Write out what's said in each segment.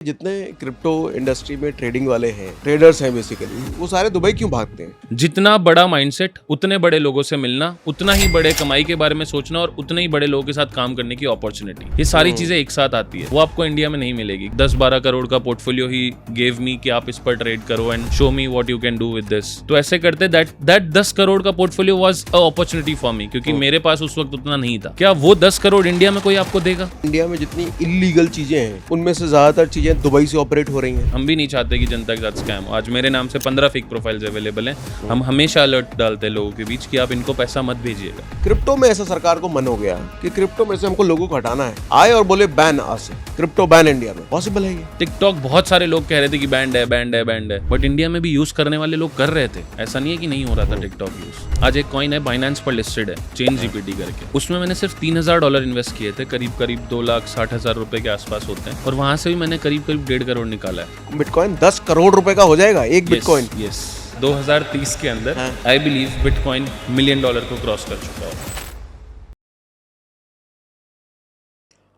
जितने crypto industry में trading वाले हैं, ट्रेडर्स हैं बेसिकली, वो सारे दुबई क्यों भागते हैं? जितना बड़ा माइंडसेट, उतने बड़े लोगों से मिलना, उतना ही बड़े कमाई के बारे में सोचना और उतने ही बड़े लोगों के साथ काम करने की अपॉर्चुनिटी, ये सारी चीजें एक साथ आती है। वो आपको इंडिया में नहीं मिलेगी। 10-12 करोड़ का पोर्टफोलियो ही गेव मी कि आप इस पर ट्रेड करो and show me what you can do with this. तो ऐसे करते दैट 10 करोड़ का portfolio was a opportunity for me, क्योंकि मेरे पास उस वक्त उतना नहीं था। क्या वो 10 करोड़ इंडिया में कोई आपको देगा? इंडिया में जितनी इलीगल चीजें हैं, उनमें से ज्यादातर चीजें दुबई से ऑपरेट हो रही हैं। हम भी नहीं चाहते कि जनता के साथ स्कैम हो। आज मेरे नाम से 15 फेक प्रोफाइल्स अवेलेबल हैं। हम हमेशा अलर्ट डालते हैं लोगों के बीच कि आप इनको पैसा मत भेजिएगा। क्रिप्टो में ऐसा सरकार को मन हो गया कि क्रिप्टो में से हमको लोगों को हटाना है, आए और बोले बैन, आज से क्रिप्टो बैन इंडिया में। पॉसिबल है ये? टिकटॉक बहुत सारे लोग कह रहे थे कि बैंड है बैंड है बैंड है, बट इंडिया में भी यूज करने वाले लोग कर रहे थे। ऐसा नहीं है कि नहीं हो रहा था टिकटॉक यूज। आज एक कॉइन है, बाइनेंस पर लिस्टेड है, चेन जीपीटी करके। उसमें मैंने सिर्फ $3000 इन्वेस्ट किए थे, करीब 2,60,000 रुपए के आसपास होते हैं, और वहां से भी मैंने करीब 1.5 करोड़ निकाला है। बिटकॉइन 10 करोड़ रुपए का हो जाएगा एक बिटकॉइन। यस 2030 के अंदर आई बिलीव बिटकॉइन $1 मिलियन को क्रॉस कर चुका है।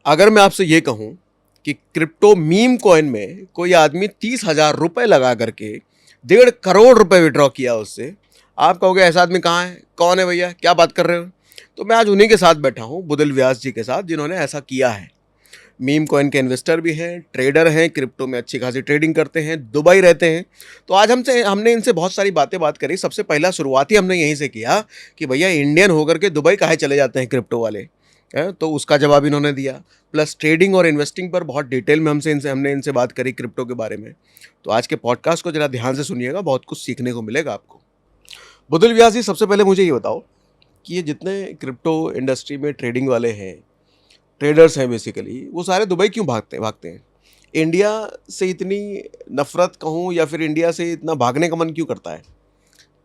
अगर मैं आपसे ये कहूं कि क्रिप्टो मीम कॉइन में कोई आदमी 30,000 रुपए लगा करके 1.5 करोड़ रुपए विड्रॉ किया उससे, आप कहोगे ऐसा आदमी कहाँ है, कौन है भैया, क्या बात कर रहे हो? तो मैं आज उन्हीं के साथ बैठा हूँ, बुदल व्यास जी के साथ, जिन्होंने ऐसा किया है। मीम कॉइन के इन्वेस्टर भी हैं, ट्रेडर हैं, क्रिप्टो में अच्छी खासी ट्रेडिंग करते हैं, दुबई रहते हैं। तो आज हमने इनसे बहुत सारी बात करी। सबसे पहला शुरुआत ही हमने यहीं से किया कि भैया इंडियन होकर के दुबई काहे चले जाते हैं क्रिप्टो वाले, तो उसका जवाब इन्होंने दिया। प्लस ट्रेडिंग और इन्वेस्टिंग पर बहुत डिटेल में हमने इनसे बात करी क्रिप्टो के बारे में। तो आज के पॉडकास्ट को जरा ध्यान से सुनिएगा, बहुत कुछ सीखने को मिलेगा आपको। बुदल व्यास जी, सबसे पहले मुझे ये बताओ कि ये जितने क्रिप्टो इंडस्ट्री में ट्रेडिंग वाले हैं, ट्रेडर्स हैं बेसिकली, वो सारे दुबई क्यों भागते हैं? इंडिया से इतनी नफरत कहूँ या फिर इंडिया से इतना भागने का मन क्यों करता है?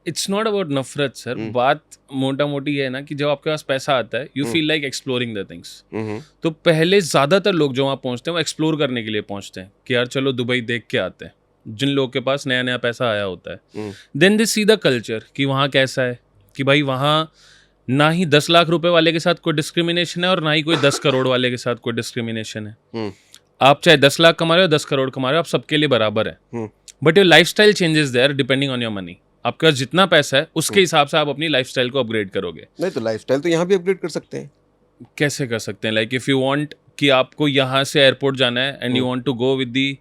इट्स नॉट अबाउट नफरत सर। बात मोटा मोटी है ना कि जब आपके पास पैसा आता है, you feel like exploring the things. तो पहले ज्यादातर लोग जो वहाँ पहुँचते हैं वो एक्सप्लोर करने के लिए पहुँचते हैं कि यार चलो दुबई देख के आते हैं, जिन लोगों के पास नया नया पैसा आया होता है। Then they see the culture कि वहाँ कैसा है, कि भाई वहाँ ना ही 10 लाख रुपए वाले के साथ कोई डिस्क्रिमिनेशन है और ना ही कोई 10 करोड़ वाले के साथ कोई डिस्क्रिमिनेशन है। आप चाहे 10 लाख कमा रहे हो 10 करोड़ कमा रहे हो, आप सबके लिए बराबर है। But your life style changes there depending on your money. आपके पास जितना पैसा है उसके हिसाब से आप अपनी लाइफ स्टाइल को अपग्रेड करोगे। नहीं तो लाइफ स्टाइल तो यहाँ भी अपग्रेड कर सकते हैं। कैसे कर सकते हैं? लाइक इफ यू वांट कि आपको यहाँ से एयरपोर्ट जाना है and you want to go with the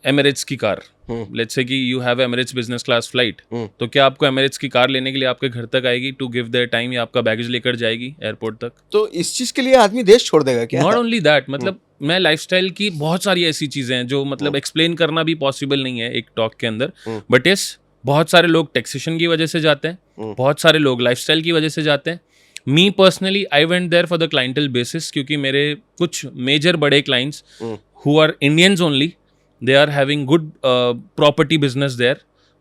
Emirates की कार, लेट्स से कि you have Emirates business class flight, तो क्या आपको एमिरेट्स की कार लेने के लिए आपके घर तक आएगी टू गिव देयर टाइम, या आपका बैगेज लेकर जाएगी एयरपोर्ट तक? तो इस चीज के लिए आदमी देश छोड़ देगा क्या? नॉट ओनली दैट, मतलब मैं लाइफस्टाइल की बहुत सारी ऐसी चीजें हैं जो मतलब एक्सप्लेन करना भी पॉसिबल नहीं है एक टॉक के अंदर। बट यस, बहुत सारे लोग टैक्सेशन की वजह से जाते हैं, बहुत सारे लोग लाइफस्टाइल की वजह से जाते हैं। Me personally I went there for the clientele basis, क्योंकि मेरे कुछ मेजर बड़े clients who are Indians only, they are having good property business there,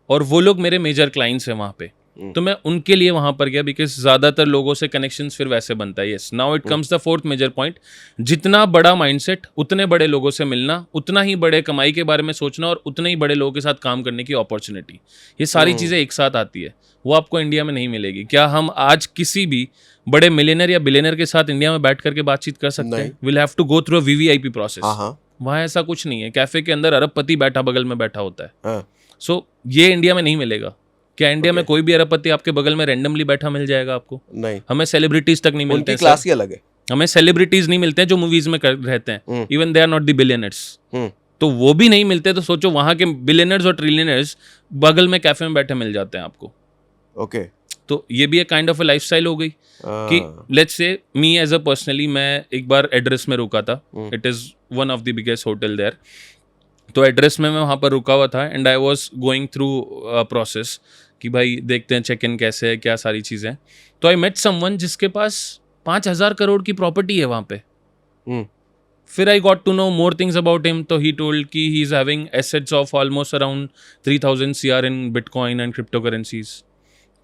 और वो लोग मेरे मेजर क्लाइंट्स हैं वहाँ पे। तो मैं उनके लिए वहाँ पर गया, बिकॉज ज़्यादातर लोगों से कनेक्शंस फिर वैसे बनता है। Yes, now it comes the fourth major point. जितना बड़ा माइंडसेट, उतने बड़े लोगों से मिलना, उतना ही बड़े कमाई के बारे में सोचना और उतने ही बड़े लोगों के साथ काम करने की अपॉर्चुनिटी, ये सारी चीज़ें एक साथ आती है। वो आपको इंडिया में नहीं मिलेगी। क्या हम आज किसी भी बड़े मिलियनर या बिलियनर के साथ इंडिया में बैठ करके बातचीत कर सकते हैं? Will have to go through VVIP process. वहाँ ऐसा कुछ नहीं है। कैफे के अंदर अरबपति बैठा बगल में बैठा होता है। सो ये इंडिया में नहीं मिलेगा। क्या इंडिया में कोई भी अरबपति आपके बगल में रैंडमली बैठा मिल जाएगा आपको? नहीं। हमें सेलिब्रिटीज तक नहीं मिलते हैं। क्लास ही अलग है। हमें सेलिब्रिटीज नहीं मिलते हैं जो मूवीज में रहते हैं। Even they are not the billionaires. तो वो भी नहीं मिलते, तो सोचो वहां के बिलियनर्स और ट्रिलियनर्स बगल में कैफे में बैठे मिल जाते हैं आपको। ओके। तो ये भी एक काइंड ऑफ लाइफस्टाइल हो गई कि let's say me as a personally, मैं एक बार एड्रेस में रुका था। It is one of the biggest hotel there. तो एड्रेस में मैं वहाँ पर रुका हुआ था and I was going through process कि भाई देखते हैं चेक इन कैसे है, क्या सारी चीज़ें। तो आई मेट समवन जिसके पास 5,000 करोड़ की प्रॉपर्टी है वहाँ पे। फिर I got to know more things about him. तो ही टोल्ड कि he is having assets of almost around 3,000 CR in bitcoin and crypto currencies.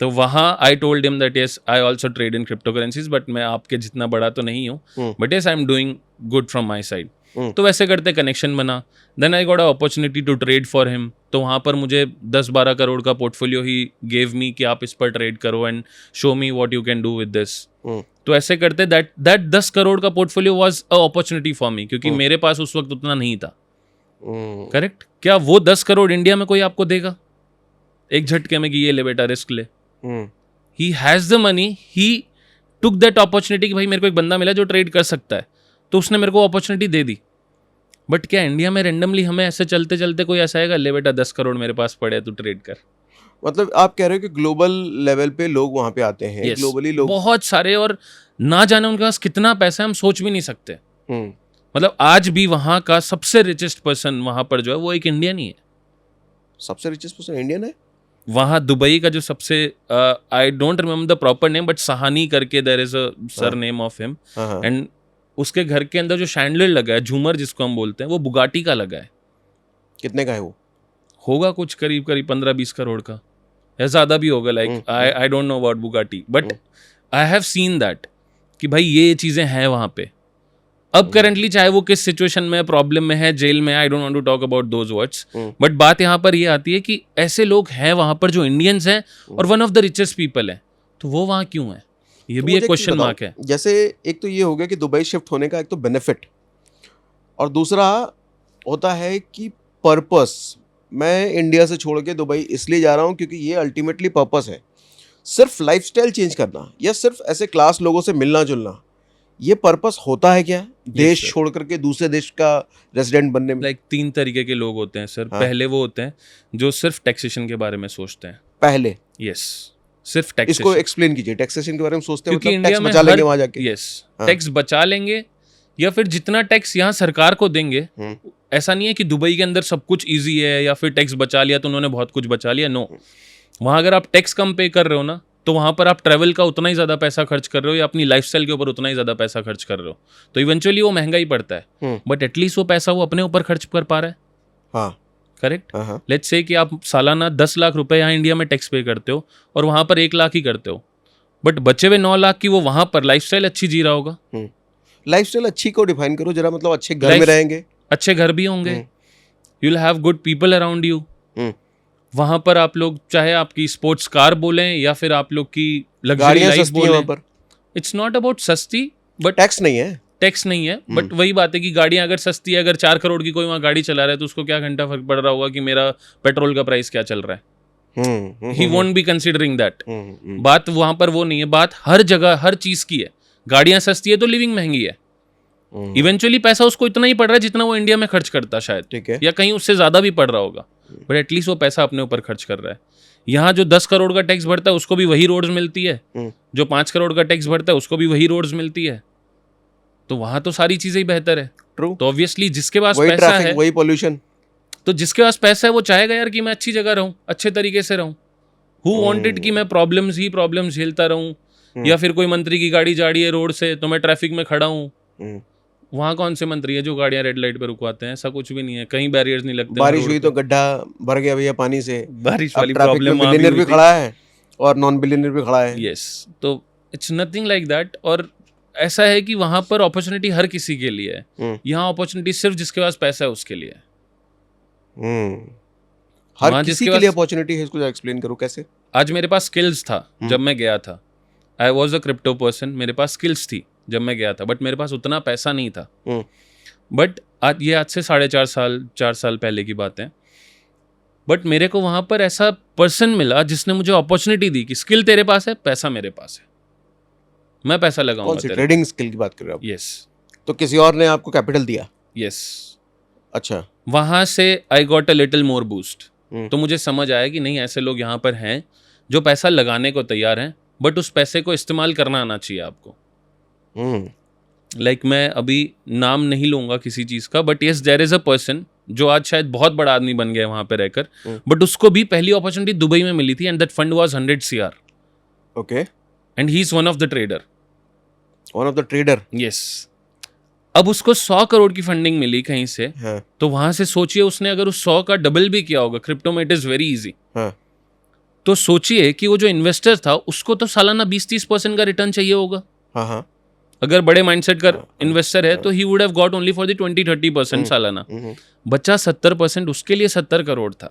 तो वहाँ I told him that yes I also trade in crypto currencies, but मैं आपके जितना बड़ा तो नहीं हूँ, but yes I am doing good from my side. तो वैसे करते कनेक्शन बना। Then I got a opportunity to trade for him. तो वहाँ पर मुझे 10-12 करोड़ का पोर्टफोलियो ही गेव मी कि आप इस पर ट्रेड करो and show me what you can do with this. तो ऐसे करते दैट 10 करोड़ का portfolio was a opportunity for me, क्योंकि मेरे पास उस वक्त उतना नहीं था। करेक्ट? क्या वो 10 करोड़ इंडिया में कोई आपको देगा एक झटके में कि ये ले बेटा रिस्क ले? He has the money, he took that opportunity कि भाई मेरे को एक बंदा मिला जो ट्रेड कर सकता है, तो उसने मेरे को अपॉर्चुनिटी दे दी। बट क्या इंडिया में रेंडमली हमें ऐसे चलते चलते कोई ऐसा आएगा, ले बेटा 10 करोड़ मेरे पास पड़े तू ट्रेड कर? मतलब आप कह रहे हो कि ग्लोबल लेवल पे लोग वहां पे आते हैं, Yes, ग्लोबली लोग। बहुत सारे, और ना जाने उनके पास कितना पैसा है हम सोच भी नहीं सकते। हम्म, मतलब आज भी वहां का सबसे रिचेस्ट पर्सन वहां पर जो है वो एक इंडियन ही है। सबसे रिचेस्ट पर्सन इंडियन है वहाँ दुबई का जो सबसे, I don't remember the proper name, but Sahani करके there is a surname of him, हाँ। एंड उसके घर के अंदर जो शैंडलियर लगा है, झूमर जिसको हम बोलते हैं, वो बुगाटी का लगा है। कितने का है वो? होगा कुछ करीब करीब 15-20 करोड़ का, या ज्यादा भी होगा। Like I don't know about Bugatti, but I have seen that कि भाई ये चीजें हैं वहां पे। अब करेंटली चाहे वो किस सिचुएशन में, प्रॉब्लम में है, जेल में, I don't want to talk about those words, but बात यहाँ पर ये आती है कि ऐसे लोग हैं वहां पर जो इंडियंस हैं और one of the richest people हैं, तो वो वहाँ क्यों है? ये तो भी एक क्वेश्चन मार्क है। जैसे एक तो ये हो गया कि दुबई शिफ्ट होने का एक तो बेनिफिट, और दूसरा होता है कि पर्पस। मैं इंडिया से छोड़ के दुबई इसलिए जा रहा हूँ क्योंकि ये अल्टीमेटली पर्पस है। सिर्फ लाइफस्टाइल चेंज करना या सिर्फ ऐसे क्लास लोगों से मिलना जुलना, ये पर्पस होता है क्या? देश sir. छोड़ करके दूसरे देश का रेजिडेंट बनने में? लाइक 3 तरीके के लोग होते हैं सर। हाँ. पहले वो होते हैं जो सिर्फ टैक्सेशन के बारे में सोचते हैं। पहले यस, सिर्फ इसको टैक्सेशन। एक्सप्लेन कीजिए। टैक्सेशन के बारे में सोचते हैं क्योंकि मतलब इंडिया टैक्स में बचा लेंगे वहां जाके। यस, हाँ. टैक्स बचा लेंगे, या फिर जितना टैक्स यहाँ सरकार को देंगे, ऐसा नहीं है कि दुबई के अंदर सब कुछ इजी है या फिर टैक्स बचा लिया तो उन्होंने बहुत कुछ बचा लिया। नो, वहाँ अगर आप टैक्स कम पे कर रहे हो ना, तो वहाँ पर आप ट्रैवल का उतना ही ज़्यादा पैसा खर्च कर रहे हो या अपनी लाइफस्टाइल के ऊपर उतना ही ज़्यादा पैसा खर्च कर रहे हो, तो इवेंचुअली वो महंगा ही पड़ता है। बट एटलीस्ट वो पैसा वो अपने ऊपर खर्च कर पा रहा है। हाँ, करेक्ट। लेट्स से कि आप सालाना 10 लाख रुपए यहाँ इंडिया में टैक्स पे करते हो और वहाँ पर 1 लाख ही करते हो, बट बचे हुए 9 लाख की वो वहाँ पर लाइफस्टाइल अच्छी जी रहा होगा। लाइफस्टाइल अच्छी को डिफाइन करो जरा, मतलब अच्छे घर में रहेंगे, अच्छे घर भी होंगे, you will have good people around you. वहां पर आप लोग चाहे आपकी स्पोर्ट्स कार बोलें या फिर आप लोग की लग्जरी लाइफ बोलें, इट्स नॉट अबाउट सस्ती, बट टैक्स नहीं है। बट वही बात है कि गाड़ियां अगर सस्ती है, अगर 4 करोड़ की कोई वहां गाड़ी चला रहा है तो उसको क्या घंटा फर्क पड़ रहा होगा कि मेरा पेट्रोल का प्राइस क्या चल रहा है। He won't be considering that. बात वहां पर वो नहीं है, बात हर जगह हर चीज की है। गाड़ियां सस्ती है तो लिविंग महंगी है। इवेंचुअली पैसा उसको इतना ही पड़ रहा है जितना वो इंडिया में खर्च करता शायद, ठीक है, या कहीं उससे ज्यादा भी पड़ रहा होगा, बट एटलीस्ट वो पैसा अपने ऊपर खर्च कर रहा है। यहाँ जो 10 करोड़ का टैक्स भरता है उसको भी वही रोड्स मिलती है, जो 5 करोड़ का टैक्स भरता है उसको भी वही रोड्स मिलती है, तो वहां तो सारी चीजें ही बेहतर है। ट्रू। तो ऑब्वियसली जिसके पास वही पैसा है, वही पोल्यूशन, तो जिसके पास पैसा है वो चाहेगा यार कि मैं अच्छी जगह रहूं, अच्छे तरीके से रहूं। हु वांटेड कि मैं प्रॉब्लम्स ही प्रॉब्लम्स झेलता रहूं, या फिर कोई मंत्री की गाड़ी जा रही है रोड से तो मैं ट्रैफिक में खड़ा हूं। वहाँ कौन से मंत्री है जो गाड़ियां रेड लाइट पे रुकवाते हैं? ऐसा कुछ भी नहीं है, कहीं बैरियर्स नहीं लगते। बारिश हुई तो गड्ढा भर गया भैया पानी से, बारिश वाली प्रॉब्लम बिलियनर भी खड़ा है और नॉन बिलियनर भी खड़ा है। यस, तो इट्स नथिंग लाइक दैट। और ऐसा है कि वहां पर अपॉर्चुनिटी हर किसी के लिए है, यहाँ अपॉर्चुनिटी सिर्फ जिसके पास पैसा है उसके लिए है। हर किसी के लिए अपॉर्चुनिटी है, इसको एक्सप्लेन करो कैसे। आज मेरे पास स्किल्स था जब मैं गया था, I was a crypto person, मेरे पास स्किल्स थी जब मैं गया था, बट मेरे पास उतना पैसा नहीं था। बट आज से 4.5 साल पहले की बात है। बट मेरे को वहां पर ऐसा पर्सन मिला जिसने मुझे अपॉर्चुनिटी दी कि स्किल तेरे पास है, पैसा मेरे पास है, मैं पैसा लगाऊंगा। ट्रेडिंग स्किल की बात कर रहे हो आप? यस। तो किसी और ने आपको कैपिटल दिया? यस। अच्छा। वहां से आई got a little more boost. तो मुझे समझ आया कि नहीं, ऐसे लोग यहाँ पर हैं जो पैसा लगाने को तैयार हैं, बट उस पैसे को इस्तेमाल करना आना चाहिए आपको। लाइक मैं अभी नाम नहीं लूंगा किसी चीज का, but yes there is a person जो आज शायद बहुत बड़ा आदमी बन गया वहां पे रहकर, बट उसको भी पहली अपॉर्चुनिटी दुबई में मिली थी, and that fund was 100 CR। Okay. And he is one of the trader. One of the trader? Yes. अब उसको 100 करोड़ की फंडिंग मिली कहीं से, तो वहां से सोचिए उसने अगर उस 100 का डबल भी किया होगा, क्रिप्टो में इट इज वेरी इजी, तो सोचिए कि वो जो इन्वेस्टर था उसको तो सालाना 20-30% का रिटर्न चाहिए होगा। हाँ। अगर बड़े माइंडसेट का इन्वेस्टर है तो he would have got only for the 20-30% सालाना। बच्चा 70%, उसके लिए 70 करोड़ था।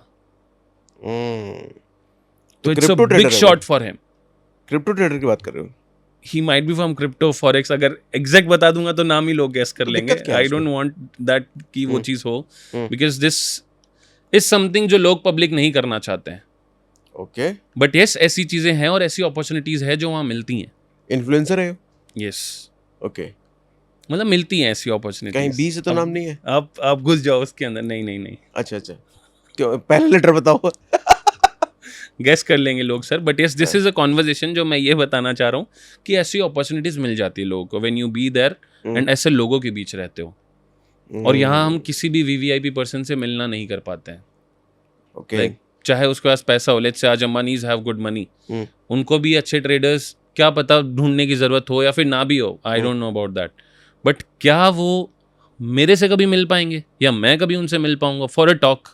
तो it's a big shot for him. Crypto trader की बात कर रहे हो? He might be from crypto forex, अगर एग्जैक्ट बता दूंगा तो नाम ही लोग गेस कर तो लेंगे. दिक्कत क्या है आई डोंट उसमें? वांट दैट कि वो चीज़ हो, बिकॉज दिस इज समथिंग जो लोग पब्लिक नहीं करना चाहते हैं. ओके, बट यस, ऐसी चीज़ें हैं और ऐसी अपॉर्चुनिटीज़ है जो वहाँ मिलती हैं. इन्फ्लुएंसर है? यस, ओके, मतलब मिलती हैं ऐसी कहीं अपॉर्चुनिटीज. बी से तो नाम नहीं है? आप घुस जाओ उसके अंदर. नहीं नहीं नहीं, अच्छा अच्छा, क्यों, पहले लेटर बताओ. गेस कर लेंगे लोग sir. But yes, this is a conversation जो मैं ये बताना चाह रहा हूँ कि ऐसी अपॉर्चुनिटीज मिल जाती है लोगों को when you be there and ऐसे लोगों के बीच रहते हो. और यहाँ हम किसी भी वीवीआईपी पर्सन से मिलना नहीं कर पाते हैं. ओके, लाइक चाहे उसके पास पैसा हो, लेट्स से आज अंबानीज हैव गुड मनी, उनको भी अच्छे ट्रेडर्स क्या पता ढूंढने की जरूरत हो या फिर ना भी हो. I don't know about that. But क्या वो मेरे से कभी मिल पाएंगे या मैं कभी उनसे मिल पाऊंगा फॉर अ टॉक?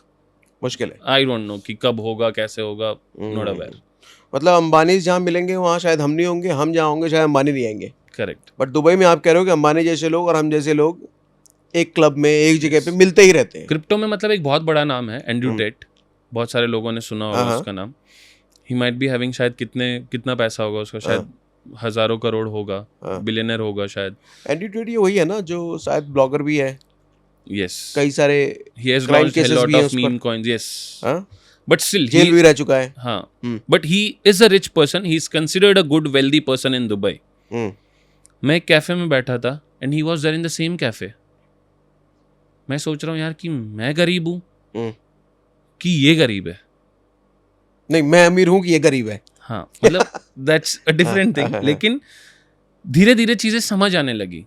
मुश्किल है. आई डोंट नो कि कब होगा, कैसे होगा. Not aware. मतलब अंबानी जहाँ मिलेंगे वहाँ शायद हम नहीं होंगे, हम जहाँ होंगे शायद अंबानी नहीं आएंगे. करेक्ट. बट दुबई में आप कह रहे हो कि अंबानी जैसे लोग और हम जैसे लोग एक क्लब में एक जगह पे मिलते ही रहते हैं. क्रिप्टो में मतलब एक बहुत बड़ा नाम है एंड्रू टेट. बहुत सारे लोगों ने सुना होगा उसका नाम. ही माइट बी हैविंग शायद कितना पैसा होगा उसका, शायद हजारों करोड़ होगा, बिलियनर होगा शायद. एंड्रू टेट ये वही है ना जो शायद ब्लॉगर भी है? यस, कई सारे he has crime launched a cases lot भी हैं of उस पर. meme coins. Yes, हाँ? but still जेल भी रह चुका है. हाँ, but he is a rich person. He is considered a good wealthy person in Dubai. मैं एक कैफे में बैठा था and he was there in the same cafe. मैं सोच रहा हूँ यार कि मैं गरीब हूँ कि ये गरीब है. नहीं, मैं अमीर हूँ कि ये गरीब है. हाँ, मतलब that's a different thing. लेकिन धीरे धीरे चीजें समझ आने लगी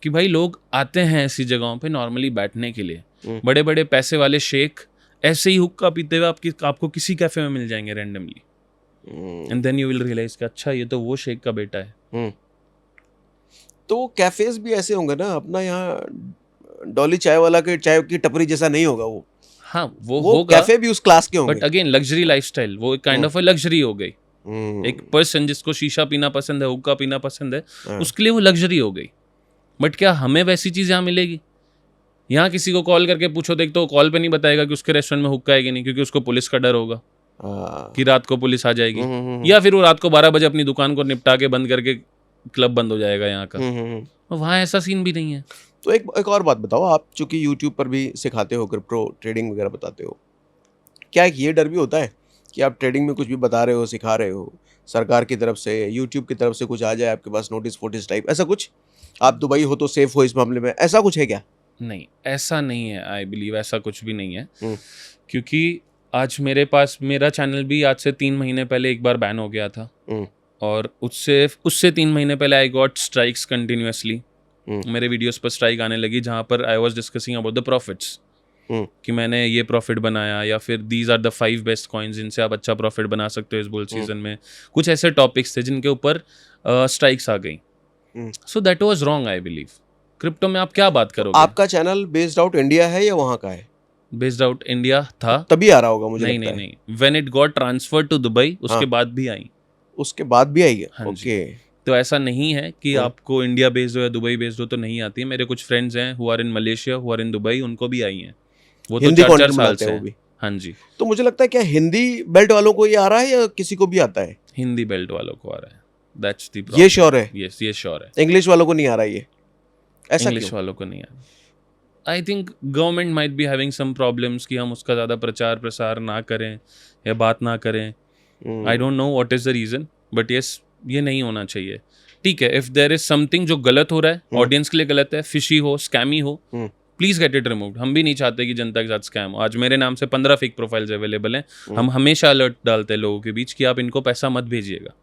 कि भाई लोग आते हैं ऐसी जगहों पे नॉर्मली बैठने के लिए. बड़े बड़े पैसे वाले शेख ऐसे ही हुक्का पीते हुए आपको किसी कैफे में मिल जाएंगे randomly. And then you will realise कि अच्छा ये तो वो शेख का बेटा है. तो कैफेज भी ऐसे होंगे ना अपना, यहाँ डॉली चाय वाला के चाय की टपरी जैसा नहीं होगा वो. हाँ, वो होगा. कैफे भी उस क्लास के होंगे. बट अगेन लग्जरी लाइफस्टाइल, वो काइंड ऑफ अ लग्जरी हो गई. एक पर्सन जिसको शीशा पीना पसंद है, हुक्का पीना पसंद है, उसके लिए वो लग्जरी हो गई. बट क्या हमें वैसी चीज यहाँ मिलेगी? यहाँ किसी को कॉल करके पूछो, देख तो कॉल पे नहीं बताएगा कि उसके रेस्टोरेंट में हुक्का है कि नहीं, क्योंकि उसको पुलिस का डर होगा कि रात को पुलिस आ जाएगी, या फिर वो रात को 12 बजे अपनी दुकान को निपटा के बंद करके क्लब बंद हो जाएगा यहाँ का. वहाँ ऐसा सीन भी नहीं है. तो एक और बात बताओ, आप चूंकि यूट्यूब पर भी सिखाते हो, क्रिप्टो ट्रेडिंग वगैरह बताते हो, क्या एक ये डर भी होता है कि आप ट्रेडिंग में कुछ भी बता रहे हो, सिखा रहे हो, सरकार की तरफ से, यूट्यूब की तरफ से कुछ आ जाए आपके पास नोटिस फोटिस टाइप, ऐसा कुछ? आप दुबई हो तो सेफ हो इस मामले में, ऐसा कुछ है क्या? नहीं, ऐसा नहीं है. आई बिलीव ऐसा कुछ भी नहीं है. क्योंकि आज मेरे पास मेरा चैनल भी आज से 3 महीने पहले एक बार बैन हो गया था. और उससे 3 महीने पहले आई गॉट स्ट्राइक्स कंटिन्यूसली. मेरे वीडियोस पर स्ट्राइक आने लगी जहाँ पर I was discussing about the profits, कि मैंने ये प्रॉफिट बनाया, या फिर these are the 5 best coins जिनसे आप अच्छा प्रॉफिट बना सकते हो इस बुल सीजन में. कुछ ऐसे टॉपिक्स थे जिनके ऊपर स्ट्राइक्स आ गई. So that was wrong I believe. Crypto में आप क्या बात करोगे? आपका चैनल बेस्ड आउट इंडिया है या वहाँ का है? बेस्ड आउट इंडिया था. तभी आ रहा होगा मुझे नहीं लगता नहीं है. नहीं, when it got transferred to Dubai, उसके बाद भी आई. उसके बाद भी आई है? हाँ जी. ओके. तो ऐसा नहीं है कि आपको इंडिया बेस्ड हो या दुबई बेस्ड हो तो नहीं आती है. मेरे कुछ फ्रेंड्स हैं who are in Malaysia, who are in Dubai, उनको भी आई हैं. वो तो हिंदी 4-4 कंटेंट साल बनाते से हैं वो भी. हाँ जी. तो मुझे लगता है क्या हिंदी बेल्ट वालों को ये आ रहा है या किसी को भी आता है? हिंदी बेल्ट वालों को आ रहा है. दैट्स द ये प्रॉब्लम. श्योर है? यस, ये श्योर है. इंग्लिश वालों को नहीं आ रहा ये? ऐसा इंग्लिश क्यों? वालों को नहीं आ रहा. I think government might be having some problems कि हम उसका ज़्यादा प्रचार प्रसार ना करें या बात ना करें. I don't know what is the reason, but yes, ये नहीं होना चाहिए. ठीक है, इफ देयर इज समथिंग जो गलत हो रहा है, ऑडियंस के लिए गलत है, फिशी हो, स्कैमी हो, प्लीज गेट इट रिमूव्ड. हम भी नहीं चाहते कि जनता के साथ स्कैम हो. आज मेरे नाम से 15 फेक प्रोफाइल्स अवेलेबल हैं. हम हमेशा अलर्ट डालते हैं लोगों के बीच कि आप इनको पैसा मत भेजिएगा.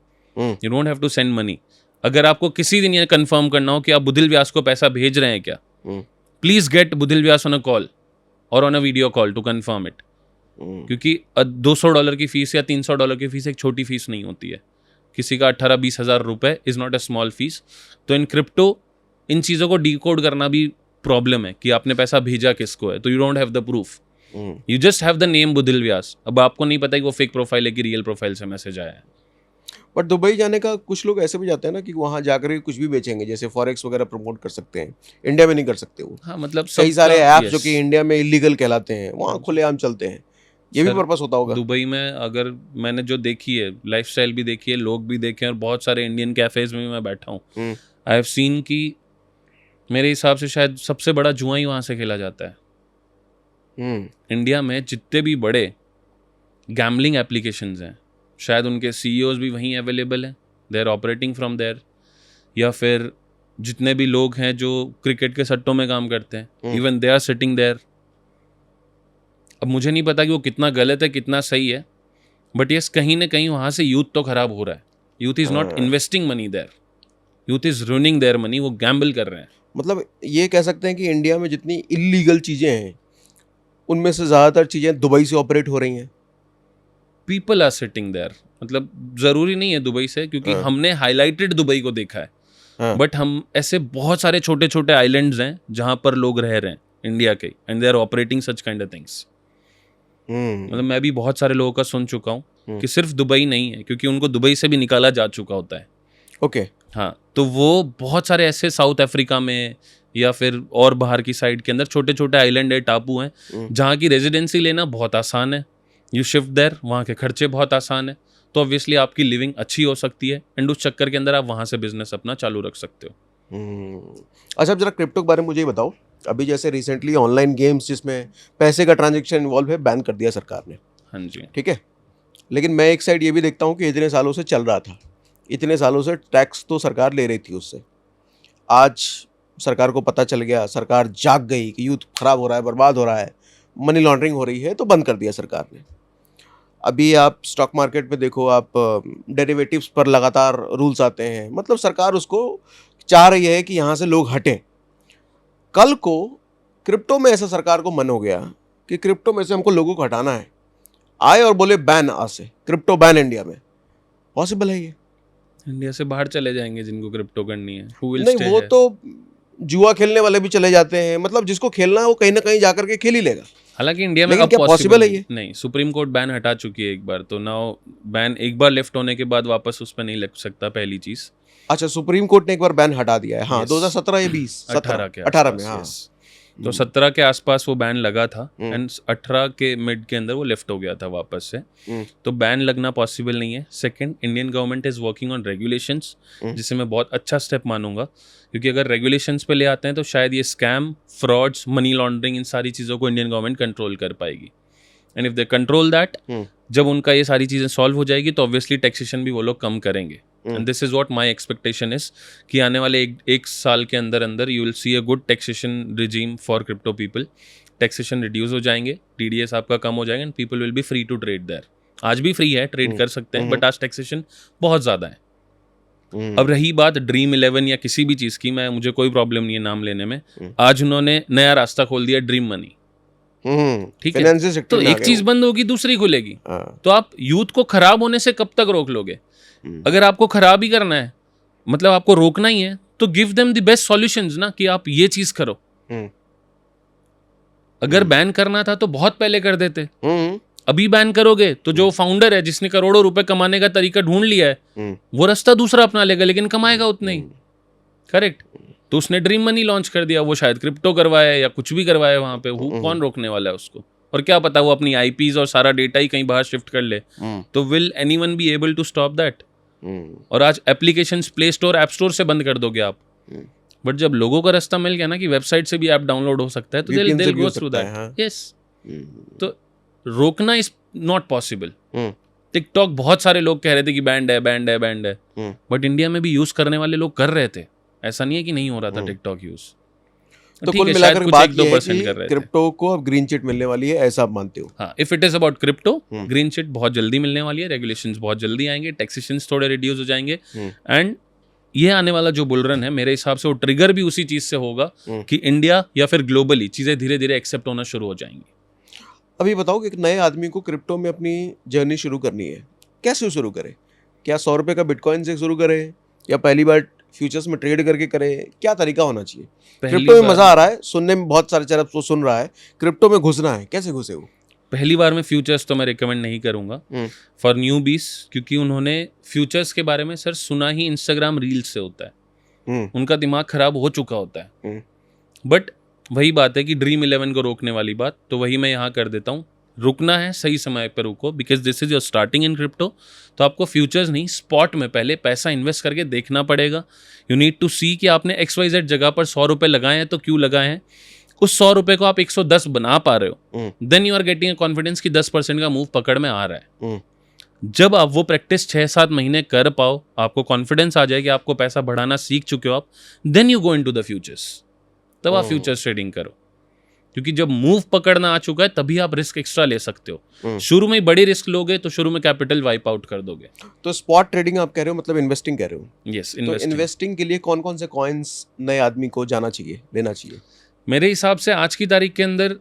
You don't have to send money. अगर आपको किसी दिन ये कंफर्म करना हो कि आप बुधिल व्यास को पैसा भेज रहे हैं क्या, please get Budhil Vyas on a call और on a video call to confirm it. क्योंकि $200 की फीस या $300 की फीस एक छोटी फीस नहीं होती है. किसी का 18-20 हज़ार रुपए is not a small fees. तो इन क्रिप्टो इन चीज़ों को डिकोड करना भी प्रॉब्लम है कि आपने पैसा भेजा किसको है. तो you don't have the proof, you just have the name Budhil Vyas. अब आपको नहीं पता कि वो फेक प्रोफाइल है कि रियल प्रोफाइल से मैसेज आया है. बट दुबई जाने का कुछ लोग ऐसे भी जाते हैं ना कि वहाँ जाकर कुछ भी बेचेंगे, जैसे फॉरेक्स वगैरह प्रमोट कर सकते हैं. इंडिया में नहीं कर सकते वो. हाँ, मतलब कई सारे ऐप्स yes. जो कि इंडिया में इलीगल कहलाते हैं वहाँ खुलेआम चलते हैं. ये भी सर, पर्पस होता होगा। दुबई में अगर मैंने जो देखी है, लाइफस्टाइल भी देखी है, लोग भी देखे हैं, और बहुत सारे इंडियन कैफेज में भी मैं बैठा हूँ, आई हैव सीन कि मेरे हिसाब से शायद सबसे बड़ा जुआ ही वहाँ से खेला जाता है। इंडिया में जितने भी बड़े गैम्बलिंग एप्लीकेशंस हैं, शायद उनके सीईओज भी वहीं अवेलेबल हैं, they are operating from there. या फिर जितने भी लोग हैं जो क्रिकेट के सट्टों में काम करते हैं, even they are sitting there. अब मुझे नहीं पता कि वो कितना गलत है कितना सही है, बट यस, कहीं ना कहीं वहाँ से यूथ तो खराब हो रहा है। Youth is not investing money there, youth is running their money, वो गैम्बल कर रहे हैं। मतलब ये कह सकते हैं कि इंडिया में जितनी इलीगल चीज़ें हैं उनमें से ज़्यादातर चीज़ें दुबई से ऑपरेट हो रही हैं। पीपल आर सिटिंग देयर, मतलब ज़रूरी नहीं है दुबई से, क्योंकि हमने हाईलाइटेड दुबई को देखा है, बट हम ऐसे बहुत सारे छोटे छोटे आइलैंड्स हैं जहाँ पर लोग रह रहे हैं इंडिया के, and they are operating such kind of things. मतलब मैं भी बहुत सारे लोगों का सुन चुका हूँ कि सिर्फ दुबई नहीं है, क्योंकि उनको दुबई से भी निकाला जा चुका होता है। ओके। हाँ, तो वो बहुत सारे ऐसे साउथ अफ्रीका में या फिर और बाहर की साइड के अंदर छोटे छोटे आइलैंड है, टापू हैं, जहाँ की रेजिडेंसी लेना बहुत आसान है। यू शिफ्ट देयर, वहाँ के खर्चे बहुत आसान है, तो ऑब्वियसली आपकी लिविंग अच्छी हो सकती है, एंड उस चक्कर के अंदर आप वहाँ से बिजनेस अपना चालू रख सकते हो। अच्छा, अब जरा क्रिप्टो के बारे में मुझे ही बताओ। अभी जैसे रिसेंटली ऑनलाइन गेम्स जिसमें पैसे का ट्रांजेक्शन इन्वॉल्व है, बैन कर दिया सरकार ने। हाँ जी। ठीक है, लेकिन मैं एक साइड ये भी देखता हूँ कि इतने सालों से चल रहा था, इतने सालों से टैक्स तो सरकार ले रही थी उससे। आज सरकार को पता चल गया, सरकार जाग गई कि यूथ खराब हो रहा है, बर्बाद हो रहा है, मनी लॉन्ड्रिंग हो रही है, तो बंद कर दिया सरकार ने। अभी आप स्टॉक मार्केट में देखो, आप डेरिवेटिव्स पर लगातार रूल्स आते हैं। मतलब सरकार उसको चाह रही है कि यहाँ से लोग हटें। कल को क्रिप्टो में ऐसा सरकार को मन हो गया कि क्रिप्टो में से हमको लोगों को हटाना है, आए और बोले बैन, आज से क्रिप्टो बैन इंडिया में, पॉसिबल है ये? इंडिया से बाहर चले जाएंगे जिनको क्रिप्टो करनी है। Who will नहीं, stay वो here? तो जुआ खेलने वाले भी चले जाते हैं। मतलब जिसको खेलना है वो कहीं ना कहीं जाकर के खेल ही लेगा। हालांकि इंडिया में लेकिन अब क्या पॉसिबल है ये? नहीं, सुप्रीम कोर्ट बैन हटा चुकी है एक बार, तो नाउ बैन एक बार लिफ्ट होने के बाद वापस उस पर नहीं लग सकता, पहली चीज। अच्छा, सुप्रीम कोर्ट ने एक बार बैन हटा दिया है। हाँ, Yes. 2017 या 20, 18 के 18 में। आसपास, हाँ, yes. तो 17 के आसपास वो बैन लगा था, एंड 18 के मिड के अंदर वो लिफ्ट हो गया था वापस से। तो बैन लगना पॉसिबल नहीं है। Second, Indian government is working on regulations, जिसे मैं बहुत अच्छा स्टेप मानूंगा, क्योंकि अगर रेगुलेशंस पे ले आते हैं तो शायद ये स्कैम, फ्रॉड्स, मनी लॉन्ड्रिंग, इन सारी चीज़ों को इंडियन गवर्नमेंट कंट्रोल कर पाएगी। And if they control that, जब उनका ये सारी चीज़ें सॉल्व हो जाएगी तो ऑब्वियसली टैक्सेशन भी वो लोग कम करेंगे। And this is what my expectation is, कि आने वाले एक साल के अंदर अंदर you will see a good taxation regime for crypto people. Taxation reduce हो जाएंगे, टीडीएस आपका कम हो जाएगा, and people will be free to trade there. आज भी फ्री है, ट्रेड कर सकते हैं, बट आज टैक्सेशन बहुत ज़्यादा है। अब रही बात ड्रीम 11 या किसी भी चीज़ की, मुझे कोई प्रॉब्लम नहीं है नाम लेने में। आज उन्होंने नया रास्ता खोल दिया, ड्रीम मनी। ठीक है, तो एक चीज बंद होगी दूसरी खुलेगी। तो आप यूथ को खराब होने से कब तक रोक लोगे? अगर आपको खराब ही करना है, मतलब आपको रोकना ही है, तो give them the best solutions ना, कि आप ये चीज करो। अगर बैन करना था तो बहुत पहले कर देते। अभी बैन करोगे तो जो फाउंडर है, जिसने करोड़ों रुपए कमाने का तरीका ढूंढ लिया है, वो रास्ता दूसरा अपना लेगा, लेकिन कमाएगा उतना ही। करेक्ट? तो उसने ड्रीम मनी लॉन्च कर दिया, वो शायद क्रिप्टो करवाए या कुछ भी करवाए वहां पे, वो कौन रोकने वाला है उसको? और क्या पता वो अपनी आईपीज और सारा डेटा ही कहीं बाहर शिफ्ट कर ले, तो will anyone be able to stop that? और आज applications play store, app store से बंद कर दोगे आप, बट जब लोगों का रास्ता मिल गया ना कि वेबसाइट से भी ऐप डाउनलोड हो सकता है, तो they'll go through that. Yes. तो रोकना इज नॉट पॉसिबल। टिकटॉक बहुत सारे लोग कह रहे थे कि बैंड है, बैंड है, बैंड है, बट इंडिया में भी यूज करने वाले लोग कर रहे थे। ऐसा नहीं है कि नहीं हो रहा था टिकटॉक यूज। तो कुल मिलाकर बात ये है कि क्रिप्टो को अब ग्रीन चिट मिलने वाली है, ऐसा आप मानते हो? हाँ, if it is about crypto, green chit बहुत जल्दी मिलने वाली है, रेगुलेशंस बहुत जल्दी आएंगे, टैक्सेशंस थोड़े रिड्यूस हो जाएंगे, एंड ये आने वाला जो बुल रन है, मेरे हिसाब से वो ट्रिगर भी उसी चीज से होगा कि इंडिया या फिर ग्लोबली चीजें धीरे धीरे एक्सेप्ट होना शुरू हो जाएंगी। अभी बताओ कि एक नए आदमी को क्रिप्टो में अपनी जर्नी शुरू करनी है, कैसे शुरू करे? क्या 100 रुपये का बिटकॉइन से शुरू करे, या पहली बार फ्यूचर्स में ट्रेड करके करे? क्या तरीका होना चाहिए? क्रिप्टो में मजा आ रहा है, सुनने में बहुत सारे तरफ तो सुन रहा है, क्रिप्टो में घुसना है, कैसे घुसे वो? पहली बार में फ्यूचर्स तो मैं रिकमेंड नहीं करूंगा फॉर न्यूबीज, क्योंकि उन्होंने फ्यूचर्स के बारे में सर सुना ही इंस्टाग्राम रील्स से होता है, उनका दिमाग खराब हो चुका होता है। बट वही बात है कि ड्रीम 11 को रोकने वाली बात, तो वही मैं यहाँ कर देता हूँ। रुकना है सही समय पर रुको, because this is your starting in crypto. तो आपको फ्यूचर्स नहीं, स्पॉट में पहले पैसा इन्वेस्ट करके देखना पड़ेगा। यू नीड टू सी कि आपने XYZ जगह पर 100 रुपये लगाए हैं तो क्यों लगाए हैं, उस 100 रुपये को आप 110 बना पा रहे हो, then you are getting confidence कि 10% का मूव पकड़ में आ रहा है। जब आप वो प्रैक्टिस 6-7 महीने कर पाओ, आपको कॉन्फिडेंस आ जाए कि आपको पैसा बढ़ाना सीख चुके हो आप, then you go into the futures, तब आप फ्यूचर्स ट्रेडिंग करो। क्योंकि जब मूव पकड़ना आ चुका है तभी आप रिस्क एक्स्ट्रा ले सकते हो। शुरू में बड़ी रिस्क लोगे तो शुरू में कैपिटल वाइप आउट कर दोगे। तो स्पॉट ट्रेडिंग आप कह रहे हो, मतलब इन्वेस्टिंग कह रहे हो? यस, तो इन्वेस्टिंग के लिए कौन कौन से कॉइन्स नए आदमी को जाना चाहिए, लेना चाहिए? मेरे हिसाब से आज की तारीख के अंदर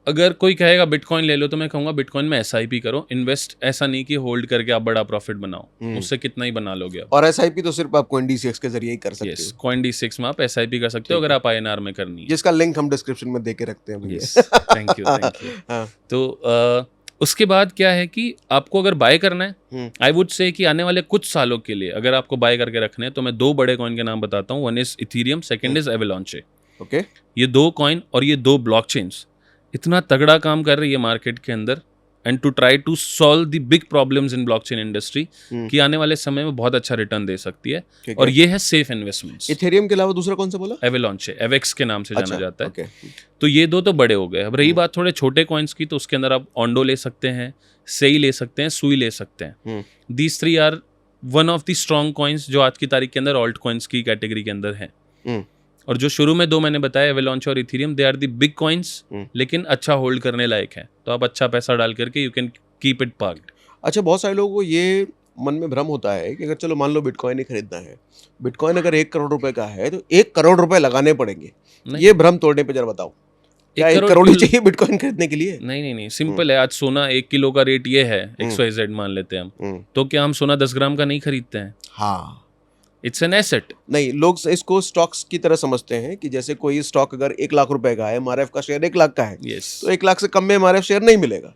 अगर कोई कहेगा बिटकॉइन ले लो, तो मैं कहूँगा बिटकॉइन में SIP करो, इन्वेस्ट ऐसा नहीं कि होल्ड करके आप बड़ा प्रॉफिट बनाओ, उससे कितना ही बना लोगे आप। और SIP तो सिर्फ आप CoinDCX के जरिए ही कर सकते यस, हो। CoinDCX में आप SIP कर सकते हो अगर आप INR में करनी है, जिसका लिंक हम डिस्क्रिप्शन में दे के रखते हैं। Yes, thank you. हाँ। तो उसके बाद क्या है कि आपको अगर बाय करना है, आई वुड से कि आने वाले कुछ सालों के लिए अगर आपको बाय करके रखने हैं, तो मैं 2 बड़े कॉइन के नाम बताता हूँ। One is Ethereum, second is एवलांचे। Okay, ये 2 कॉइन और ये 2 ब्लॉकचेन्स इतना तगड़ा काम कर रही है मार्केट के अंदर, and to try to solve the big problems in blockchain industry, कि आने वाले समय में बहुत अच्छा रिटर्न दे सकती है। और ये है सेफ इन्वेस्टमेंट्स। इथेरियम के अलावा दूसरा कौन सा बोला? एवलांचे, एवेक्स के नाम से जाना जाता है। ओके। तो ये 2 तो बड़े हो गए। अब रही बात थोड़े छोटे कॉइन्स की, तो उसके अंदर आप ऑन्डो ले सकते हैं, सेई ले सकते हैं, सुई ले सकते हैं। These 3 are one of the strong coins जो आज की तारीख के अंदर ऑल्ट कॉइन्स की कैटेगरी के अंदर है। और जो शुरू में 2 मैंने बताया, एवलांचे और Ethereum, they are the big coins, लेकिन अच्छा होल्ड करने लायक है। तो आप अच्छा पैसा डाल करके you can keep it parked. अच्छा, बहुत सारे लोगों को ये मन में भ्रम होता है कि अगर चलो मान लो बिटकॉइन ही खरीदना है, बिटकॉइन अगर 1 करोड़ रुपए का है तो 1 करोड़ रुपए लगाने पड़ेंगे। ये भ्रम तोड़ने पे जरा बताओ, क्या 1 करोड़ ही चाहिए बिटकॉइन खरीदने के लिए? नहीं, सिंपल है। आज सोना 1 किलो का रेट ये है, XYZ मान लेते हैं हम, तो क्या हम सोना 10 ग्राम का नहीं खरीदते हैं? हाँ, इट्स एन एसेट। नहीं, लोग इसको स्टॉक्स की तरह समझते हैं कि जैसे कोई स्टॉक अगर 1 लाख रुपए का है, MRF का शेयर 1 लाख का है, तो 1 लाख से कम में MRF शेयर नहीं मिलेगा।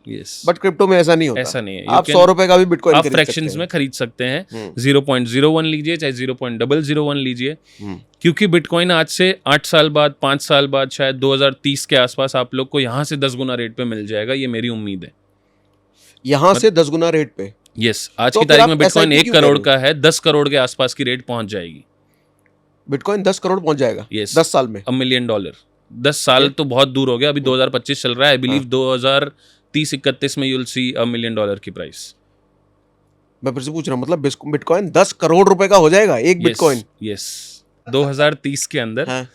बट क्रिप्टो में ऐसा नहीं होता। ऐसा नहीं है। आप 100 रुपए का भी बिटकॉइन आप फ्रैक्शंस में खरीद सकते हैं। 0.01 लीजिए, चाहे 0.001 लीजिए, क्योंकि बिटकॉइन आज से 8 साल बाद, 5 साल बाद, शायद 2030 के आसपास आप लोग को यहाँ से 10 गुना रेट पे मिल जाएगा। ये मेरी उम्मीद है। यहाँ से 10 गुना रेट पे? यस, आज की तारीख में बिटकॉइन 1 करोड़ का है, 10 करोड़ के आसपास की रेट पहुंच जाएगी। बिटकॉइन 10 करोड़ पहुंच जाएगा? यस, 10 साल में? $1 मिलियन। 10 साल तो बहुत दूर हो गया, अभी 2025 चल रहा है। आई बिलीव 2030-31 में यूल सी $1 मिलियन की प्राइस। मैं फिर से पूछ रहा हूँ, मतलब बिटकॉइन 10 करोड़ रुपए का हो जाएगा एक बिटकॉइन? यस, 2030 के अंदर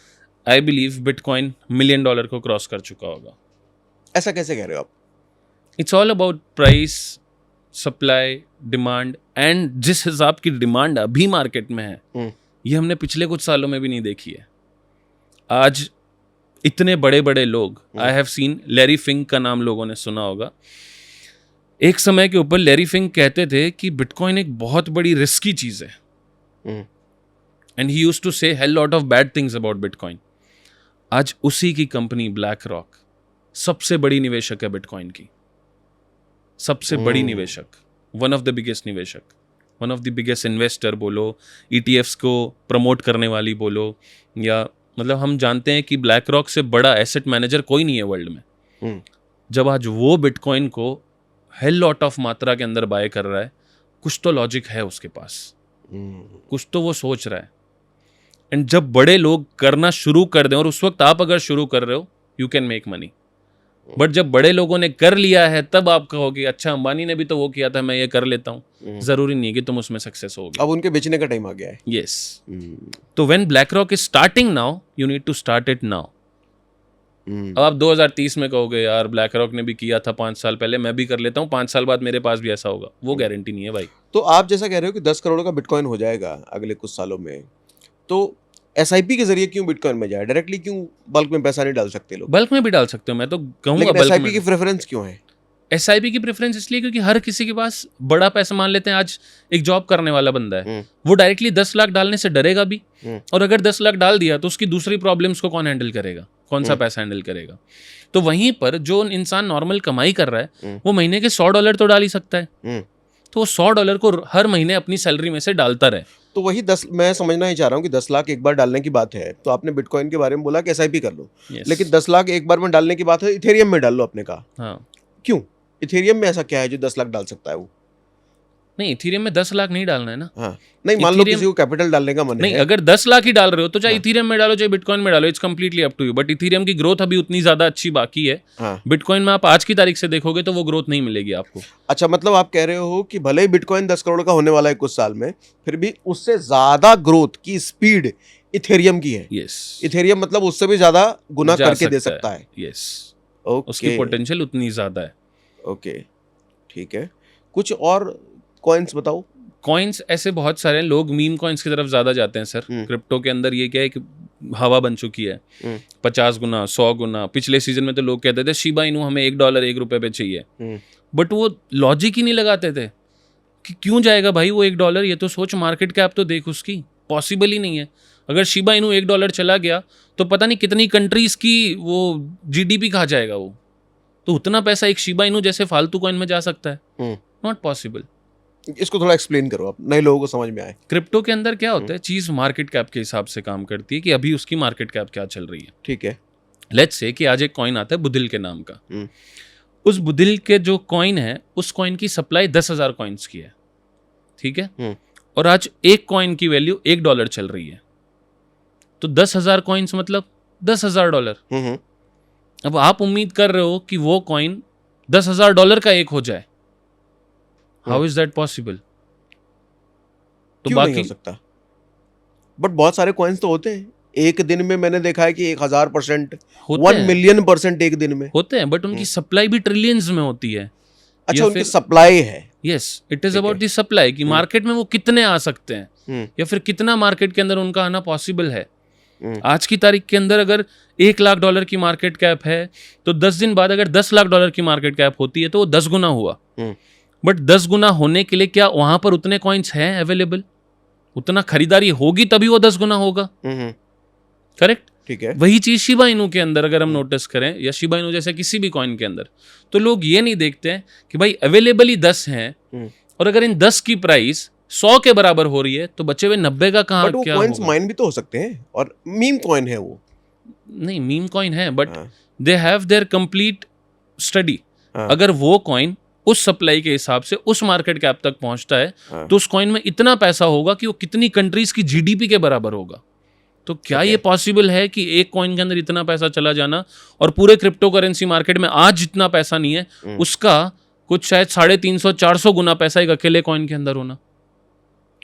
आई बिलीव बिटकॉइन $1 मिलियन को क्रॉस कर चुका होगा। ऐसा कैसे कह रहे हो आप? It's all about price, supply, demand, and जिस हिसाब की डिमांड अभी मार्केट में है, ये हमने पिछले कुछ सालों में भी नहीं देखी है। आज इतने बड़े बड़े लोग, I have seen, Larry Fink का नाम लोगों ने सुना होगा। एक समय के ऊपर लैरी फिंक कहते थे कि बिटकॉइन एक बहुत बड़ी रिस्की चीज है, एंड ही यूज्ड टू से hello lot of bad things about bitcoin. आज उसी की कंपनी ब्लैक रॉक सबसे बड़ी निवेशक है बिटकॉइन की, सबसे बड़ी निवेशक, वन ऑफ द बिगेस्ट निवेशक, one of the biggest investor बोलो, ETFs को प्रमोट करने वाली बोलो, या मतलब हम जानते हैं कि ब्लैक रॉक से बड़ा एसेट मैनेजर कोई नहीं है वर्ल्ड में। जब आज वो बिटकॉइन को हेल लॉट ऑफ मात्रा के अंदर बाय कर रहा है, कुछ तो लॉजिक है उसके पास, कुछ तो वो सोच रहा है। एंड जब बड़े लोग करना शुरू कर दें, और उस वक्त आप अगर शुरू कर रहे हो, you can make money. But जब बड़े लोगों ने कर लिया है, तब आप कहोगे अच्छा अंबानी ने भी तो वो किया था, मैं ये कर लेता हूँ। जरूरी नहीं है कि तुम उसमें सक्सेस होगे। अब उनके बेचने का टाइम आ गया है। यस, तो when BlackRock is starting now, you need to start it now. अब आप 2030 में कहोगे यार ब्लैक रॉक ने भी किया था 5 साल पहले, मैं भी कर लेता हूँ, 5 साल बाद मेरे पास भी ऐसा होगा, वो गारंटी नहीं है भाई। तो आप जैसा कह रहे हो कि 10 करोड़ का बिटकॉइन हो जाएगा अगले कुछ सालों में, तो SIP के जरिए क्यों बिटकॉइन में जाए? डायरेक्टली क्यों बल्क में पैसा नहीं डाल सकते लोग? बल्क में भी डाल सकते हो, मैं तो कहूँगा। लेकिन बल्क SIP में की प्रेफरेंस क्यों है? SIP की प्रेफरेंस इसलिए क्योंकि हर किसी के पास बड़ा पैसा, मान लेते हैं आज एक जॉब करने वाला बंदा है, वो डायरेक्टली 10 लाख डालने से डरेगा भी, और अगर 10 लाख डाल दिया तो उसकी दूसरी प्रॉब्लम्स को कौन हैंडल करेगा, कौन सा पैसा हैंडल करेगा? तो वहीं पर जो इंसान नॉर्मल कमाई कर रहा है, वो महीने के $100 तो डाल ही सकता है, तो वो $100 को हर महीने अपनी सैलरी में से डालता रहे। तो वही 10, मैं समझना ही चाह रहा हूँ कि 10 लाख एक बार डालने की बात है, तो आपने बिटकॉइन के बारे में बोला कि SIP कर लो, लेकिन 10 लाख एक बार में डालने की बात है, इथेरियम में डाल लो अपने का। हाँ, क्यों? इथेरियम में ऐसा क्या है जो 10 लाख डाल सकता है वो? नहीं, इथेरियम में 10 लाख नहीं डालना है ना। हाँ, नहीं मान लो इथेरियम किसी को कैपिटल डालने का मन नहीं, है। अगर 10 लाख ही डाल रहे हो तो चाहे हाँ। इथेरियम में डालो चाहे बिटकॉइन में डालो, it's completely up to you. But Ethereum की ग्रोथ अभी उतनी ज्यादा अच्छी बाकी है। हाँ। बिटकॉइन में आप आज की तारीख से देखोगे तो वो ग्रोथ नहीं मिलेगी आपको। अच्छा, मतलब आप कह रहे हो कि भले ही बिटकॉइन 10 करोड़ का होने वाला है कुछ साल में, फिर भी उससे ज्यादा ग्रोथ की स्पीड इथेरियम की है। यस, इथेरियम मतलब उससे भी ज्यादा गुना जा करके दे सकता है। यस, ओके, उसकी पोटेंशियल उतनी ज्यादा है। ओके, ठीक है। कुछ और कॉइन्स बताओ। कॉइन्स ऐसे बहुत सारे हैं, लोग मीम कॉइन्स की तरफ ज्यादा जाते हैं सर। क्रिप्टो के अंदर ये क्या है कि हवा बन चुकी है। 50 गुना 100 गुना, पिछले सीजन में तो लोग कहते थे शिबा इनू हमें $1 $1 पे चाहिए, बट वो लॉजिक ही नहीं लगाते थे कि क्यों जाएगा भाई वो $1। ये तो सोच, मार्केट कैप तो देख उसकी, पॉसिबल ही नहीं है। अगर शिबा इनू $1 चला गया तो पता नहीं कितनी कंट्रीज की वो जीडीपी खा जाएगा वो। तो उतना पैसा एक शिबा इनू जैसे फालतू कॉइन में जा सकता है? Not possible. इसको थोड़ा एक्सप्लेन करो आप, नए लोगों को समझ में आए। क्रिप्टो के अंदर क्या होता है, चीज मार्केट कैप के हिसाब से काम करती है कि अभी उसकी मार्केट कैप क्या चल रही है। ठीक है। लेट्स से कि आज एक कॉइन आता है बुदिल के नाम का। उस बुदिल के जो कॉइन है, उस कॉइन की सप्लाई 10,000 कॉइन्स की है, ठीक है। और आज एक कॉइन की वैल्यू $1 चल रही है, तो 10,000 कॉइन्स मतलब $10,000। अब आप उम्मीद कर रहे हो कि वो कॉइन $10,000 का एक हो जाए, हाउ इज दैट पॉसिबल? तो क्यों नहीं हो सकता? बट बहुत सारे कॉइन्स तो होते हैं, एक दिन में मैंने देखा है कि 1000%, 1,000,000% एक दिन में होते हैं, बट उनकी सप्लाई भी ट्रिलियंस में होती है। अच्छा, उनकी सप्लाई है। Yes, it is about the supply कि मार्केट में वो कितने आ सकते हैं या फिर कितना मार्केट के अंदर उनका आना पॉसिबल है। आज की तारीख के अंदर अगर $1,00,000 की मार्केट कैप है तो 10 दिन बाद अगर $10,00,000 की मार्केट कैप होती है तो वो 10 गुना हुआ। बट 10 गुना होने के लिए क्या वहां पर उतने कॉइन्स हैं अवेलेबल? उतना खरीदारी होगी तभी वो 10 गुना होगा। करेक्ट, ठीक है। वही चीज शिबा इनू के अंदर अगर हम नोटिस करें, या शिबा इनू जैसे किसी भी कॉइन के अंदर, तो लोग ये नहीं देखते हैं कि भाई अवेलेबल ही 10 हैं और अगर इन 10 की प्राइस 100 के बराबर हो रही है तो बचे हुए 90 का कहाँ क्या कॉइन्स माइन भी तो हो सकते हैं, और मीम कॉइन है वो। नहीं, मीम कॉइन है but they have their complete study. अगर वो कॉइन उस सप्लाई के हिसाब से उस मार्केट कैप तक पहुंचता है तो उस कॉइन में इतना पैसा होगा कि वो कितनी कंट्रीज की जीडीपी के बराबर होगा। तो क्या ये पॉसिबल है कि एक कॉइन के अंदर इतना पैसा चला जाना, और पूरे क्रिप्टो करेंसी मार्केट में आज जितना पैसा नहीं है उसका कुछ शायद 350-400 गुना पैसा एक अकेले कॉइन के अंदर होना?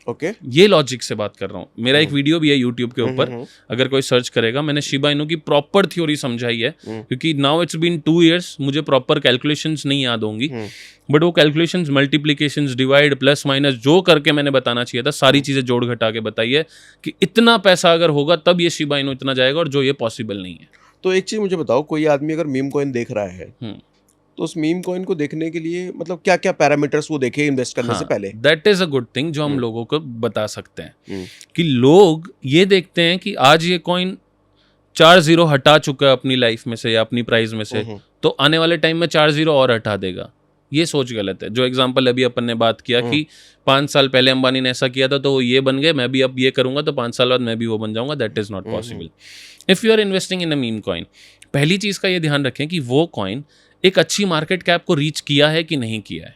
ओके, ये लॉजिक से बात कर रहा हूँ। मेरा एक वीडियो भी है यूट्यूब के ऊपर, अगर कोई सर्च करेगा, मैंने शिबा इनू की प्रॉपर थ्योरी समझाई है, क्योंकि नाउ इट्स बीन 2 इयर्स, मुझे प्रॉपर कैलकुलेशंस नहीं याद होंगी, बट वो calculations, multiplications, divide, plus minus जो करके मैंने बताना चाहिए था, सारी चीजें जोड़ घटा के बताई है कि इतना पैसा अगर होगा तब ये शिबा इनू इतना जाएगा, और जो ये पॉसिबल नहीं है। तो एक चीज मुझे बताओ, कोई आदमी अगर मीम कॉइन देख रहा है तो उस मीम कॉइन को देखने के लिए मतलब क्या क्या पैरामीटर्स वो देखे इन्वेस्ट करने से पहले? That is a good thing जो हम लोगों को बता सकते हैं कि लोग ये देखते हैं कि आज ये कॉइन 4 जीरो हटा चुका है अपनी लाइफ में से या अपनी प्राइस में से, तो आने वाले टाइम में 4 जीरो और हटा देगा। ये सोच गलत है। जो एग्जांपल अभी अपन ने बात किया कि 5 साल पहले अंबानी ने ऐसा किया था तो वो ये बन गए, मैं भी अब ये करूंगा तो 5 साल बाद मैं भी वो बन जाऊंगा, that is not possible. If you are investing in a meme coin, पहली चीज का ये ध्यान रखें कि वो कॉइन एक अच्छी मार्केट कैप को रीच किया है कि नहीं किया है।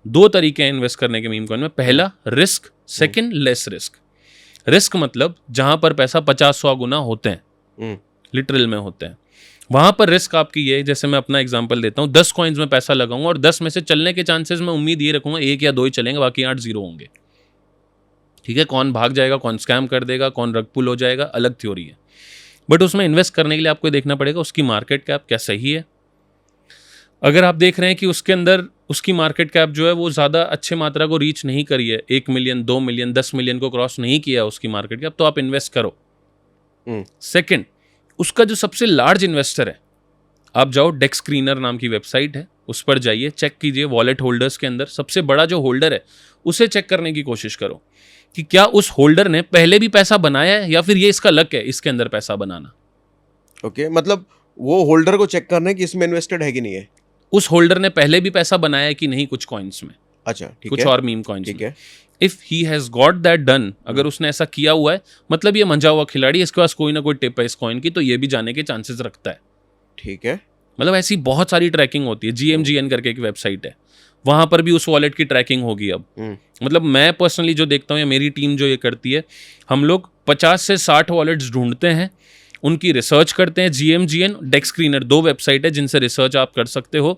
2 तरीके हैं इन्वेस्ट करने के मीम कॉइन में। पहला risk, second less risk. Risk मतलब जहां पर पैसा 50-100 गुना होते हैं, लिटरल में होते हैं, वहां पर रिस्क आपकी ये, जैसे मैं अपना एग्जांपल देता हूं, 10 कॉइन्स में पैसा लगाऊंगा और 10 में से चलने के चांसेस मैं उम्मीद ये रखूंगा 1 या 2 ही चलेंगे, बाकी 8 जीरो होंगे। ठीक है, कौन भाग जाएगा, कौन स्कैम कर देगा, कौन रग पुल हो जाएगा, अलग थ्योरी है। बट उसमें इन्वेस्ट करने के लिए आपको देखना पड़ेगा उसकी मार्केट कैप क्या सही है। अगर आप देख रहे हैं कि उसके अंदर उसकी मार्केट कैप जो है वो ज़्यादा अच्छे मात्रा को रीच नहीं करी है, 1 मिलियन 2 मिलियन 10 मिलियन को क्रॉस नहीं किया उसकी मार्केट कैप, तो आप इन्वेस्ट करो। सेकंड, उसका जो सबसे लार्ज इन्वेस्टर है, आप जाओ, डेक्स स्क्रीनर नाम की वेबसाइट है, उस पर जाइए, चेक कीजिए वॉलेट होल्डर्स के अंदर सबसे बड़ा जो होल्डर है उसे चेक करने की कोशिश करो कि क्या उस होल्डर ने पहले भी पैसा बनाया है या फिर ये इसका लक है इसके अंदर पैसा बनाना। ओके, मतलब वो होल्डर को चेक करना है कि इसमें इन्वेस्टेड है कि नहीं है। उस होल्डर ने पहले भी पैसा बनाया है कि नहीं कुछ कॉइन्स में, अच्छा, ठीक कुछ है, और मीम कॉइन्स ठीक है। If he has got that done, अगर उसने ऐसा किया हुआ है, मतलब ये मंझा हुआ खिलाड़ी, इसके पास कोई ना कोई टिप है इस कॉइन की, तो ये भी जाने के चांसेस रखता है। ठीक है। मतलब ऐसी बहुत सारी ट्रैकिंग होती है। GMGN करके एक वेबसाइट है, वहाँ पर भी उस वॉलेट की ट्रैकिंग होगी अब। मतलब मैं पर्सनली जो देखता हूँ या मेरी टीम जो ये करती है, हम लोग 50 से 60 वॉलेट्स ढूंढते हैं, उनकी रिसर्च करते हैं। GMGN, डेक्स स्क्रीनर, 2 वेबसाइट है जिनसे रिसर्च आप कर सकते हो।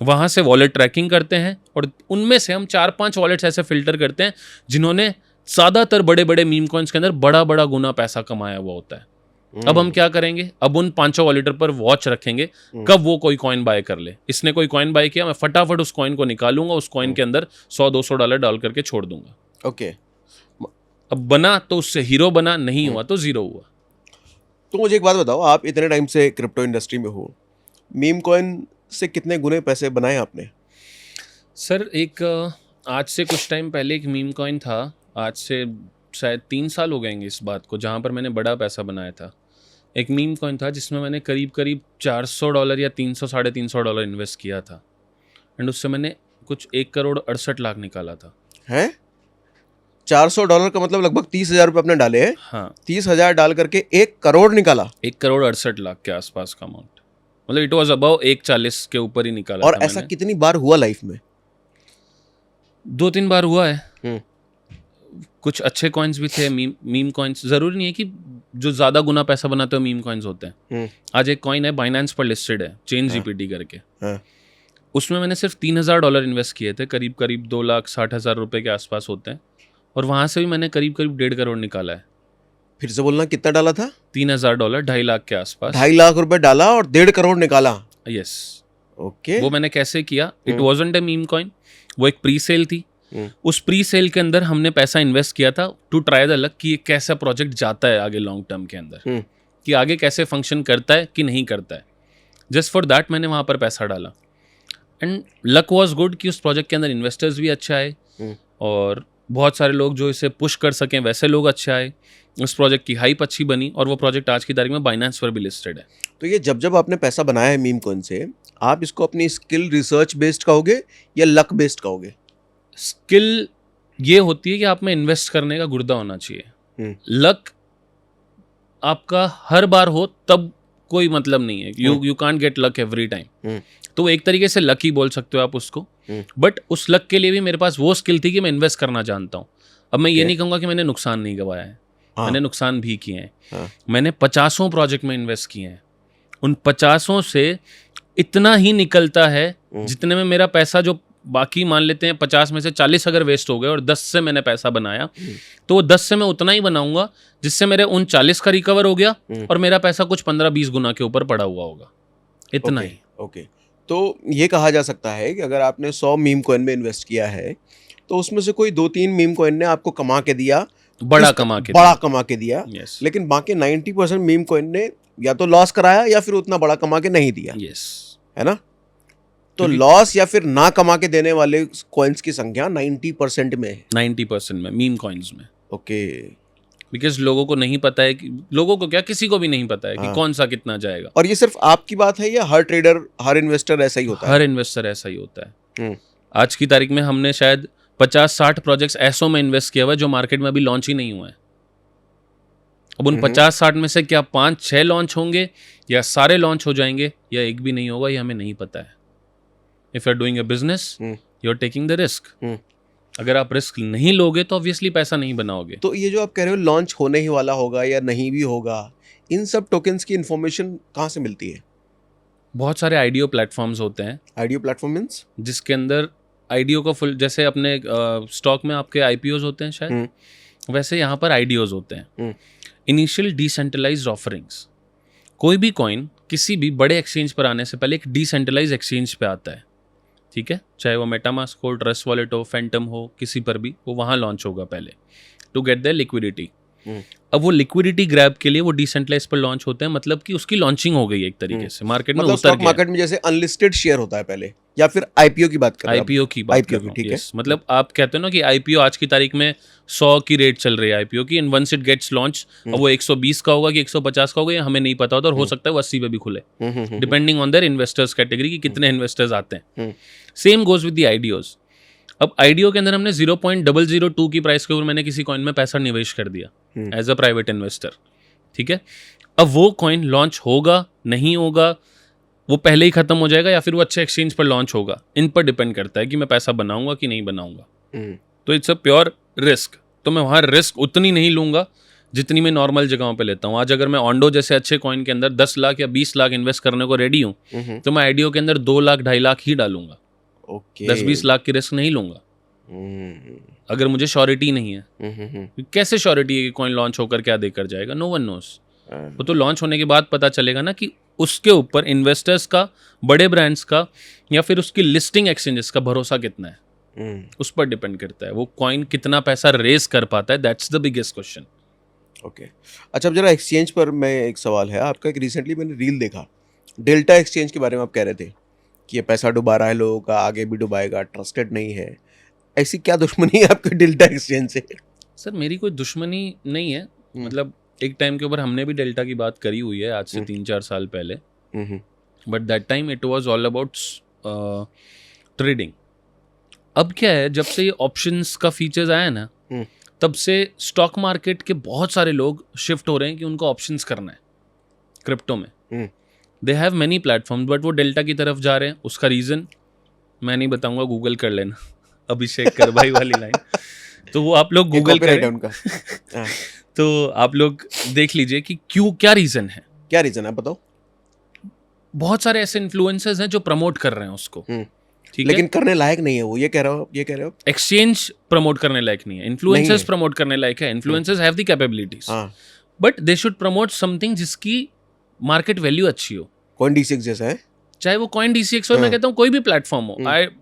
वहाँ से वॉलेट ट्रैकिंग करते हैं और उनमें से हम 4-5 वॉलेट्स ऐसे फिल्टर करते हैं जिन्होंने ज़्यादातर बड़े बड़े मीम कॉइन्स के अंदर बड़ा बड़ा गुना पैसा कमाया हुआ होता है। अब हम क्या करेंगे, अब उन 5 वॉलेटर पर वॉच रखेंगे कब वो कोई कॉइन बाय कर ले। इसने कोई कॉइन बाय किया, मैं फटाफट उस कॉइन को निकालूंगा, उस कॉइन के अंदर $100-200 डाल करके छोड़ दूंगा। ओके, अब बना तो उससे हीरो बना, नहीं हुआ तो जीरो हुआ। तो मुझे एक बात बताओ, आप इतने टाइम से क्रिप्टो इंडस्ट्री में हो, मीम कॉइन से कितने गुने पैसे बनाए आपने? सर एक आज से कुछ टाइम पहले एक मीम कॉइन था, आज से शायद 3 साल हो गएंगे इस बात को, जहाँ पर मैंने बड़ा पैसा बनाया था। एक मीम कॉइन था जिसमें मैंने करीब करीब $400 या 300-350 इन्वेस्ट किया था, एंड उससे मैंने कुछ 1,68,00,000 निकाला था। हैं? $400 का मतलब लगभग 30,000 रुपये आपने डाले हैं। हाँ, 30,000 डाल करके 1 करोड़ निकाला। 1,68,00,000 के आसपास का अमाउंट, मतलब इट वॉज अबाउ 1,40 के ऊपर ही निकाला और था ऐसा मैंने। कितनी बार हुआ लाइफ में? 2-3 बार हुआ है। कुछ अच्छे कॉइन्स भी थे, मीम कॉइन्स। जरूरी नहीं है कि जो ज्यादा गुना पैसा बनाते हो मीम कॉइन्स होते हैं। आज एक कॉइन है बाइनेंस पर लिस्टेड है, चेन जीपीटी करके। उसमें मैंने सिर्फ $3,000 इन्वेस्ट किए थे, करीब करीब 2,60,000 रुपए के आसपास होते हैं, और वहां से भी मैंने करीब करीब 1.5 करोड़ निकाला है। फिर से बोलना, कितना डाला था? $3,000, 2.5 लाख के आसपास। 2.5 लाख रुपए डाला और 1.5 करोड़ निकाला। यस। ओके। वो मैंने कैसे किया? It wasn't A meme coin, वो एक प्री सेल थी। उस प्री सेल के अंदर हमने पैसा इन्वेस्ट किया था टू ट्राई द लक कि ये कैसा प्रोजेक्ट जाता है आगे लॉन्ग टर्म के अंदर, कि आगे कैसे फंक्शन करता है कि नहीं करता है। जस्ट फॉर दैट मैंने वहाँ पर पैसा डाला, एंड लक वॉज गुड कि उस प्रोजेक्ट के अंदर इन्वेस्टर्स भी अच्छे आए और बहुत सारे लोग जो इसे पुश कर सकें वैसे लोग अच्छे आए। उस प्रोजेक्ट की हाइप अच्छी बनी और वो प्रोजेक्ट आज की तारीख में बाइनेंस पर भी लिस्टेड है। तो ये जब आपने पैसा बनाया है मीम कॉइन से, आप इसको अपनी स्किल रिसर्च बेस्ड कहोगे या लक बेस्ड कहोगे? स्किल ये होती है कि आप में इन्वेस्ट करने का गुर्दा होना चाहिए। लक आपका हर बार हो तब कोई मतलब नहीं है। You can't get luck every time. तो एक तरीके से लक ही बोल सकते हो आप उसको, बट उस लक के लिए भी मेरे पास वो स्किल थी कि मैं इन्वेस्ट करना जानता हूँ। अब मैं ये नहीं कहूँगा कि मैंने नुकसान नहीं गवाया है, मैंने नुकसान भी किए हैं। मैंने 50 प्रोजेक्ट में इन्वेस्ट किए हैं, उन 50 से इतना ही निकलता है जितने में मेरा पैसा, जो बाकी मान लेते हैं 50 में से 40 अगर वेस्ट हो गए और 10 से मैंने पैसा बनाया, तो वो 10 से मैं उतना ही बनाऊंगा जिससे मेरे उन 40 का रिकवर हो गया और मेरा पैसा कुछ 15-20 गुना के ऊपर पड़ा हुआ होगा, इतना ही। ओके। तो ये कहा जा सकता है कि अगर आपने 100 मीम कॉइन में इन्वेस्ट किया है तो उसमें से कोई 2-3 मीम कॉइन ने आपको कमा के दिया, बड़ा कमा के दिया। yes. लेकिन बाकी 90% मीम कॉइन ने या तो लॉस कराया या फिर उतना बड़ा कमा के नहीं दिया। yes. है ना? तो लॉस या फिर ना कमा के देने वाले कॉइन्स की संख्या 90% में है। 90% में मीम कॉइन्स में। ओके। बिकॉज लोगों को नहीं पता है कि, लोगों को क्या, किसी को भी नहीं पता है कि कौन सा कितना जाएगा। और ये सिर्फ आपकी बात है या हर ट्रेडर, हर इन्वेस्टर ऐसा ही होता है? हर इन्वेस्टर ऐसा ही होता है। आज की तारीख में हमने शायद 50-60 प्रोजेक्ट्स ऐसों में इन्वेस्ट किया हुआ है जो मार्केट में अभी लॉन्च ही नहीं हुआ है। अब उन 50-60 में से क्या 5-6 लॉन्च होंगे या सारे लॉन्च हो जाएंगे या एक भी नहीं होगा, ये हमें नहीं पता है। If you are doing a business, you are taking the risk. अगर आप रिस्क नहीं लोगे तो ऑब्वियसली पैसा नहीं बनाओगे। तो ये जो आप कह रहे हो लॉन्च होने ही वाला होगा या नहीं भी होगा, इन सब टोकन्स की इन्फॉर्मेशन कहाँ से मिलती है? बहुत सारे आईडीओ प्लेटफॉर्म्स होते हैं। IDO platform means? जिसके अंदर आईडीओ का फुल, जैसे अपने स्टॉक में आपके आईपीओज होते हैं शायद, वैसे यहाँ पर आईडीओज होते हैं, इनिशियल डिसेंट्रलाइज्ड ऑफरिंग्स। कोई भी कॉइन किसी भी बड़े एक्सचेंज पर आने से पहले एक डिसेंट्रलाइज्ड एक्सचेंज पे आता है, ठीक है? चाहे वो मेटामास्क हो, ट्रस्ट वॉलेट हो, फैंटम हो, किसी पर भी वो वहाँ लॉन्च होगा पहले टू गेट द लिक्विडिटी। अब वो लिक्विडिटी ग्रैब के लिए वो डिसेंट्रलाइज पर लॉन्च होते हैं, मतलब कि उसकी लॉन्चिंग हो गई एक तरीके से मार्केट में, मतलब उतर गया। मार्केट में जैसे अनलिस्टेड शेयर होता है पहले, या फिर आईपीओ की बात कर रहे हैं? आईपीओ की बात कर रहा हूं, ठीक है। मतलब आप कहते हो ना कि आईपीओ आज की तारीख में 100 की रेट चल रही है आईपीओ की, and once it gets launch, अब वो 120 का होगा कि 150 का होगा ये हमें नहीं पता होता, और हो सकता है वो 80 पे भी खुले, depending on their investors category की कितने इन्वेस्टर्स आते हैं। Same goes with the IDOs. अब आईडीओ के अंदर हमने 0.002 की प्राइस के ऊपर मैंने किसी कॉइन में पैसा निवेश कर दिया एज अ प्राइवेट इन्वेस्टर, ठीक है? अब वो कॉइन लॉन्च होगा नहीं होगा, वो पहले ही खत्म हो जाएगा या फिर वो अच्छे एक्सचेंज पर लॉन्च होगा, इन पर डिपेंड करता है कि मैं पैसा बनाऊंगा कि नहीं बनाऊंगा। तो इट्स अ प्योर रिस्क। तो मैं वहाँ रिस्क उतनी नहीं लूंगा जितनी मैं नॉर्मल जगहों पे लेता हूँ। आज अगर मैं ऑन्डो जैसे अच्छे कॉइन के अंदर 10 लाख या 20 लाख इन्वेस्ट करने को रेडी हूँ, तो मैं आईडीओ के अंदर 2 लाख 2.5 लाख ही डालूंगा। 10-20 लाख की रिस्क नहीं लूंगा अगर मुझे श्योरिटी नहीं है। कैसे श्योरिटी है कि कॉइन लॉन्च होकर क्या देकर जाएगा? No one knows. वो तो लॉन्च होने के बाद पता चलेगा ना कि उसके ऊपर इन्वेस्टर्स का, बड़े ब्रांड्स का या फिर उसकी लिस्टिंग एक्सचेंजेस का भरोसा कितना है, उस पर डिपेंड करता है। वो कॉइन कितना पैसा रेस कर पाता है, that's the biggest question. Okay, अच्छा, अब जरा एक्सचेंज पर मैं एक सवाल है आपका। एक रिसेंटली मैंने रील देखा, डेल्टा एक्सचेंज के बारे में आप कह रहे थे कि ये पैसा डुबा रहा है लोगों का, आगे भी डुबाएगा, ट्रस्टेड नहीं है। ऐसी क्या दुश्मनी है आपके डेल्टा एक्सचेंज से? सर मेरी कोई दुश्मनी नहीं है, मतलब एक टाइम के ऊपर हमने भी डेल्टा की बात करी हुई है आज से 3-4 साल पहले, but that time it was all about trading. अब क्या है, जब से ये ऑप्शंस का फीचर्स आया ना, तब से स्टॉक मार्केट के बहुत सारे लोग शिफ्ट हो रहे हैं कि उनको ऑप्शंस करना है क्रिप्टो में। They have many platforms, but वो डेल्टा की तरफ जा रहे हैं। उसका रीज़न मैं नहीं बताऊंगा, गूगल कर लेना अभिषेक कर भाई वाली लाइन। तो वो आप लोग गूगल करें उनका। तो आप लोग देख लीजिए कि क्यों, क्या रीज़न है। क्या रीज़न है बताओ? बहुत सारे ऐसे इन्फ्लुएंसर्स हैं जो प्रमोट कर रहे हैं उसको, ठीक लेकिन है? करने लायक नहीं है वो, ये कह रहे हो? एक्सचेंज प्रमोट करने लायक नहीं है, इन्फ्लुएंसर्स प्रमोट करने लायक है। Influencers have the capabilities, but they should promote something जिसकी मार्केट वैल्यू अच्छी हो। कॉइन D6 जैसा है, चाहे वो कॉइन D6 हो, मैं कहता हूँ कोई भी प्लेटफॉर्म हो।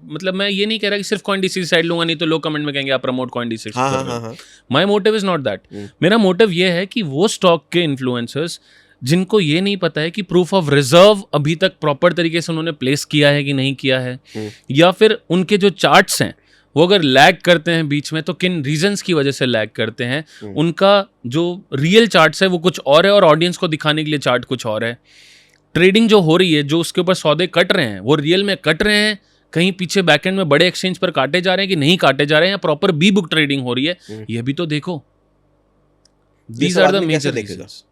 मतलब मैं ये नहीं कह रहा कि सिर्फ कॉइन D6 साइड लूंगा, नहीं तो लोग कमेंट में कहेंगे आप प्रमोट कॉइन D6 कर रहे हो। My motive is not that. मेरा मोटिव ये है कि वो स्टॉक के इन्फ्लुएंसर्स जिनको ये नहीं पता है कि प्रूफ ऑफ रिजर्व अभी तक प्रॉपर तरीके से उन्होंने प्लेस किया है कि नहीं किया है, या फिर उनके जो चार्ट्स हैं वो अगर लैग करते हैं बीच में, तो किन रीजंस की वजह से लैग करते हैं। उनका जो रियल चार्ट्स है वो कुछ और है और ऑडियंस को दिखाने के लिए चार्ट कुछ और है। ट्रेडिंग जो हो रही है, जो उसके ऊपर सौदे कट रहे हैं, वो रियल में कट रहे हैं, कहीं पीछे बैकएंड में बड़े एक्सचेंज पर काटे जा रहे हैं कि नहीं काटे जा रहे हैं, या प्रॉपर बी बुक ट्रेडिंग हो रही है, ये भी तो देखो। These are the major reasons.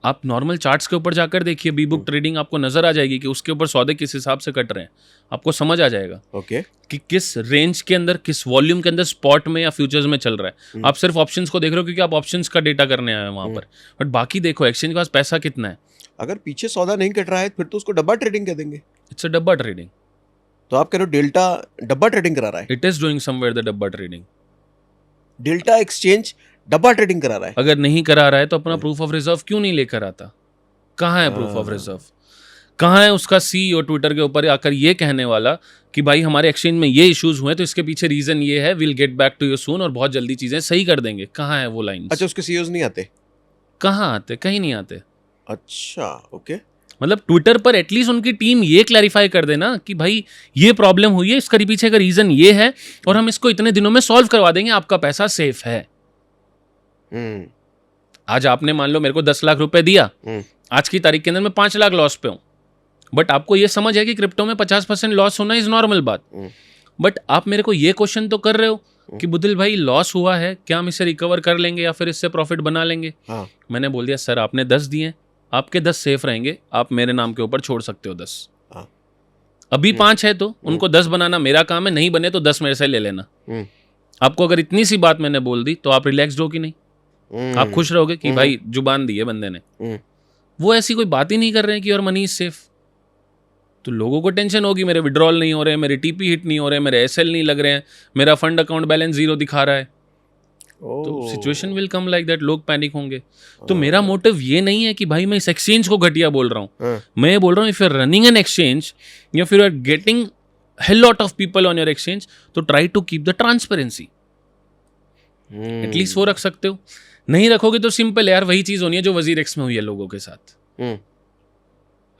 आप नॉर्मल चार्ट्स के ऊपर जाकर देखिए, बी बुक ट्रेडिंग आपको नजर आ जाएगी कि उसके ऊपर सौदे किस हिसाब से कट रहे हैं, आपको समझ आ जाएगा कि किस रेंज के अंदर, किस वॉल्यूम के अंदर स्पॉट में या फ्यूचर्स में चल रहा है। आप सिर्फ ऑप्शंस को देख रहे हो क्योंकि आप ऑप्शंस का डेटा करने आए हैं वहां पर, बट बाकी देखो एक्सचेंज के पास पैसा कितना है। अगर पीछे सौदा नहीं कट रहा है फिर तो उसको डब्बा ट्रेडिंग कह देंगे। इट्स अ डब्बा ट्रेडिंग। तो आप कह रहे हो डेल्टा डब्बा ट्रेडिंग करा रहा है? It is doing somewhere the डब्बा ट्रेडिंग। डेल्टा एक्सचेंज डब्बा ट्रेडिंग करा रहा है? अगर नहीं करा रहा है तो अपना प्रूफ ऑफ रिजर्व क्यों नहीं लेकर आता? कहाँ है प्रूफ ऑफ रिजर्व? कहाँ है उसका CEO ट्विटर के ऊपर आकर ये कहने वाला कि भाई हमारे एक्सचेंज में ये इश्यूज हुए तो इसके पीछे रीजन ये है, will get back to you soon, और बहुत जल्दी चीजें सही कर देंगे। कहाँ है वो लाइन? अच्छा, उसके CEOs नहीं आते? कहाँ आते? कहीं नहीं आते। अच्छा, ओके। मतलब ट्विटर पर एटलीस्ट उनकी टीम ये क्लैरिफाई कर देना कि भाई ये प्रॉब्लम हुई है, इसका पीछे का रीजन ये है और हम इसको इतने दिनों में सॉल्व करवा देंगे, आपका पैसा सेफ है। आज आपने मान लो मेरे को 10 लाख रुपए दिया, आज की तारीख के अंदर मैं 5 लाख लॉस पे हूं, बट आपको ये समझ है कि क्रिप्टो में 50% लॉस होना इज नॉर्मल बात। बट आप मेरे को ये क्वेश्चन तो कर रहे हो कि बुदिल भाई लॉस हुआ है, क्या हम इसे रिकवर कर लेंगे या फिर इससे प्रॉफिट बना लेंगे? मैंने बोल दिया सर आपने 10 दिए, आपके 10 सेफ रहेंगे, आप मेरे नाम के ऊपर छोड़ सकते हो 10। अभी 5 है तो उनको 10 बनाना मेरा काम है, नहीं बने तो 10 मेरे से ले लेना। आपको अगर इतनी सी बात मैंने बोल दी तो आप रिलैक्स्ड हो कि नहीं? आप खुश रहोगे कि भाई जुबान दी है बंदे ने। वो ऐसी कोई बात ही नहीं कर रहे हैं कि योर मनी इज सेफ। तो लोगों को टेंशन होगी, मेरे विड्रॉल नहीं हो रहे, मेरे TP हिट नहीं हो रहे, मेरे SL नहीं लग रहे हैं, मेरा फंड अकाउंट बैलेंस 0 दिखा रहा है। तो situation will come like that, लोग पैनिक होंगे। तो मेरा मोटिव ये नहीं है कि भाई मैं इस एक्सचेंज को घटिया बोल रहा हूँ। मैं ये बोल रहा हूँ if you are running an exchange या फिर you are getting hell lot of people on your exchange, तो try to keep the transparency. At least वो रख सकते हो। नहीं रखोगे तो सिंपल यार वही चीज होनी है जो WazirX में हुई है लोगों के साथ।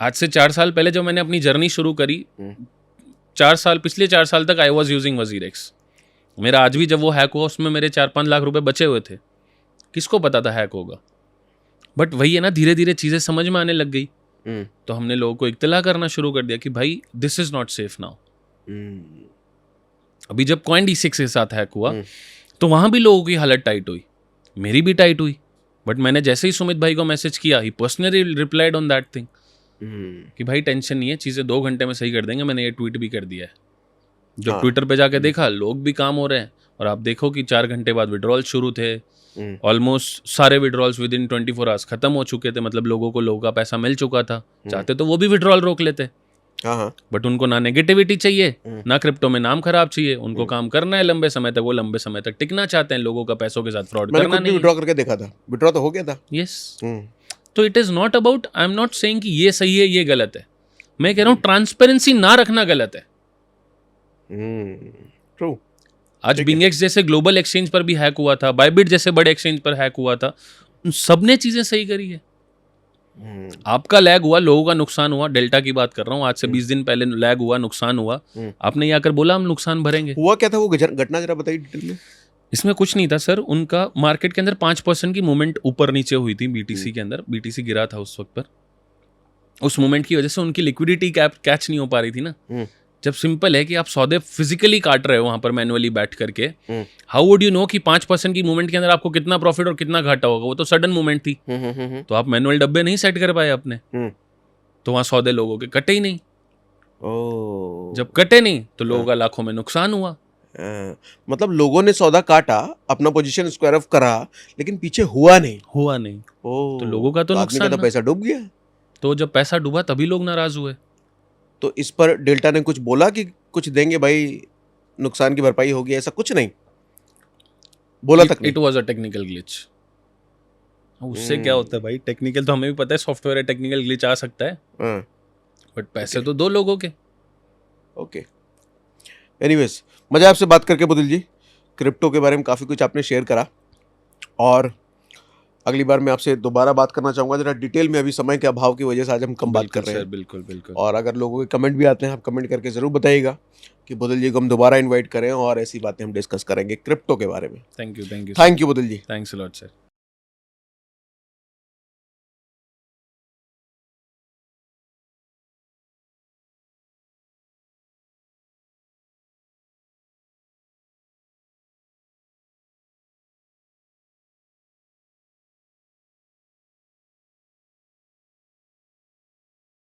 आज से 4 साल पहले जब मैंने अपनी जर्नी शुरू करी, पिछले 4 साल तक आई वॉज यूजिंग WazirX। मेरा आज भी जब वो हैक हुआ उसमें मेरे 4-5 लाख रुपए बचे हुए थे। किसको पता था हैक होगा? बट वही है ना, धीरे धीरे चीजें समझ में आने लग गई। तो हमने लोगों को इत्तला करना शुरू कर दिया कि भाई this is not safe now. अभी जब कॉइन D6 के साथ हैक हुआ तो वहां भी लोगों की हालत टाइट हुई, मेरी भी टाइट हुई। बट मैंने जैसे ही सुमित भाई को मैसेज किया, he personally replied on that thing कि भाई टेंशन नहीं है, चीज़ें 2 घंटे में सही कर देंगे, मैंने ये ट्वीट भी कर दिया है। जब हाँ। ट्विटर पे जाके देखा, लोग भी काम हो रहे हैं, और आप देखो कि 4 घंटे बाद विड्रॉल शुरू थे। ऑलमोस्ट सारे विड्रॉल्स विद इन 24 आवर्स खत्म हो चुके थे, मतलब लोगों का पैसा मिल चुका था। चाहते तो वो भी विड्रॉल रोक लेते, बट उनको ना नेगेटिविटी चाहिए, ना क्रिप्टो में नाम खराब चाहिए, उनको काम करना है लंबे समय तक, वो लंबे समय तक टिकना चाहते हैं, लोगों का पैसों के साथ फ्रॉड करना नहीं। विड्रॉ करके देखा था, विड्रॉ तो हो गया था। यस, तो it is not about, I am not saying कि ये सही है ये गलत है, मैं कह रहा हूँ ट्रांसपेरेंसी ना रखना गलत है। ट्रू। आज बिंगेक्स जैसे ग्लोबल एक्सचेंज पर भी हैक हुआ था, बाइबिट जैसे बड़े एक्सचेंज पर हैक हुआ था, उन सबने चीजें सही करी है। आपका लैग हुआ, लोगों का नुकसान हुआ, डेल्टा की बात कर रहा हूँ, आज से 20 दिन पहले लैग हुआ, नुकसान हुआ, आपने ये आकर बोला हम नुकसान भरेंगे। हुआ क्या था वो घटना, जरा बताइए डिटेल में। इसमें कुछ नहीं था सर, उनका मार्केट के अंदर 5% की मूवमेंट ऊपर नीचे हुई थी बीटीसी के अंदर, बीटीसी गिरा था उस वक्त पर, उस मूवमेंट की वजह से उनकी लिक्विडिटी कैच नहीं हो पा रही थी ना। जब सिंपल है कि आप सौदे फिजिकली काट रहे हो वहां पर मैनुअली बैठ करके, हाउ वुड यू नो कि 5% की मूवमेंट के अंदर आपको कितना प्रॉफिट और कितना घाटा होगा? वो तो सडन मूवमेंट थी, तो आप मैनुअल डब्बे नहीं सेट कर पाए अपने, तो वहां सौदे लोगों के कटे ही नहीं। जब कटे नहीं तो लोगों का लाखों में नुकसान हुआ। मतलब लोगों ने सौदा काटा, अपना पोजीशन स्क्वायर ऑफ करा, लेकिन पीछे हुआ नहीं। तो लोगों का तो नुकसान, तो पैसा डूब गया। तो जब पैसा डूबा तभी लोग नाराज हुए। तो इस पर डेल्टा ने कुछ बोला कि कुछ देंगे भाई, नुकसान की भरपाई होगी, ऐसा कुछ नहीं बोला तक नहीं। It was a technical glitch. उससे क्या होता है भाई, टेक्निकल तो हमें भी पता है, सॉफ्टवेयर है, टेक्निकल ग्लिच आ सकता है, बट पैसे तो दो लोगों के। ओके, एनीवेज, मजा आपसे बात करके बुदिल जी, क्रिप्टो के बारे में काफ़ी कुछ आपने शेयर करा, और अगली बार मैं आपसे दोबारा बात करना चाहूँगा जरा डिटेल में। अभी समय के अभाव की वजह से आज हम कम बात कर रहे हैं। बिल्कुल। और अगर लोगों के कमेंट भी आते हैं, आप कमेंट करके ज़रूर बताइएगा कि बुदिल जी को हम दोबारा इनवाइट करें और ऐसी बातें हम डिस्कस करेंगे क्रिप्टो के बारे में। Thank you Budil ji. Thanks a lot sir.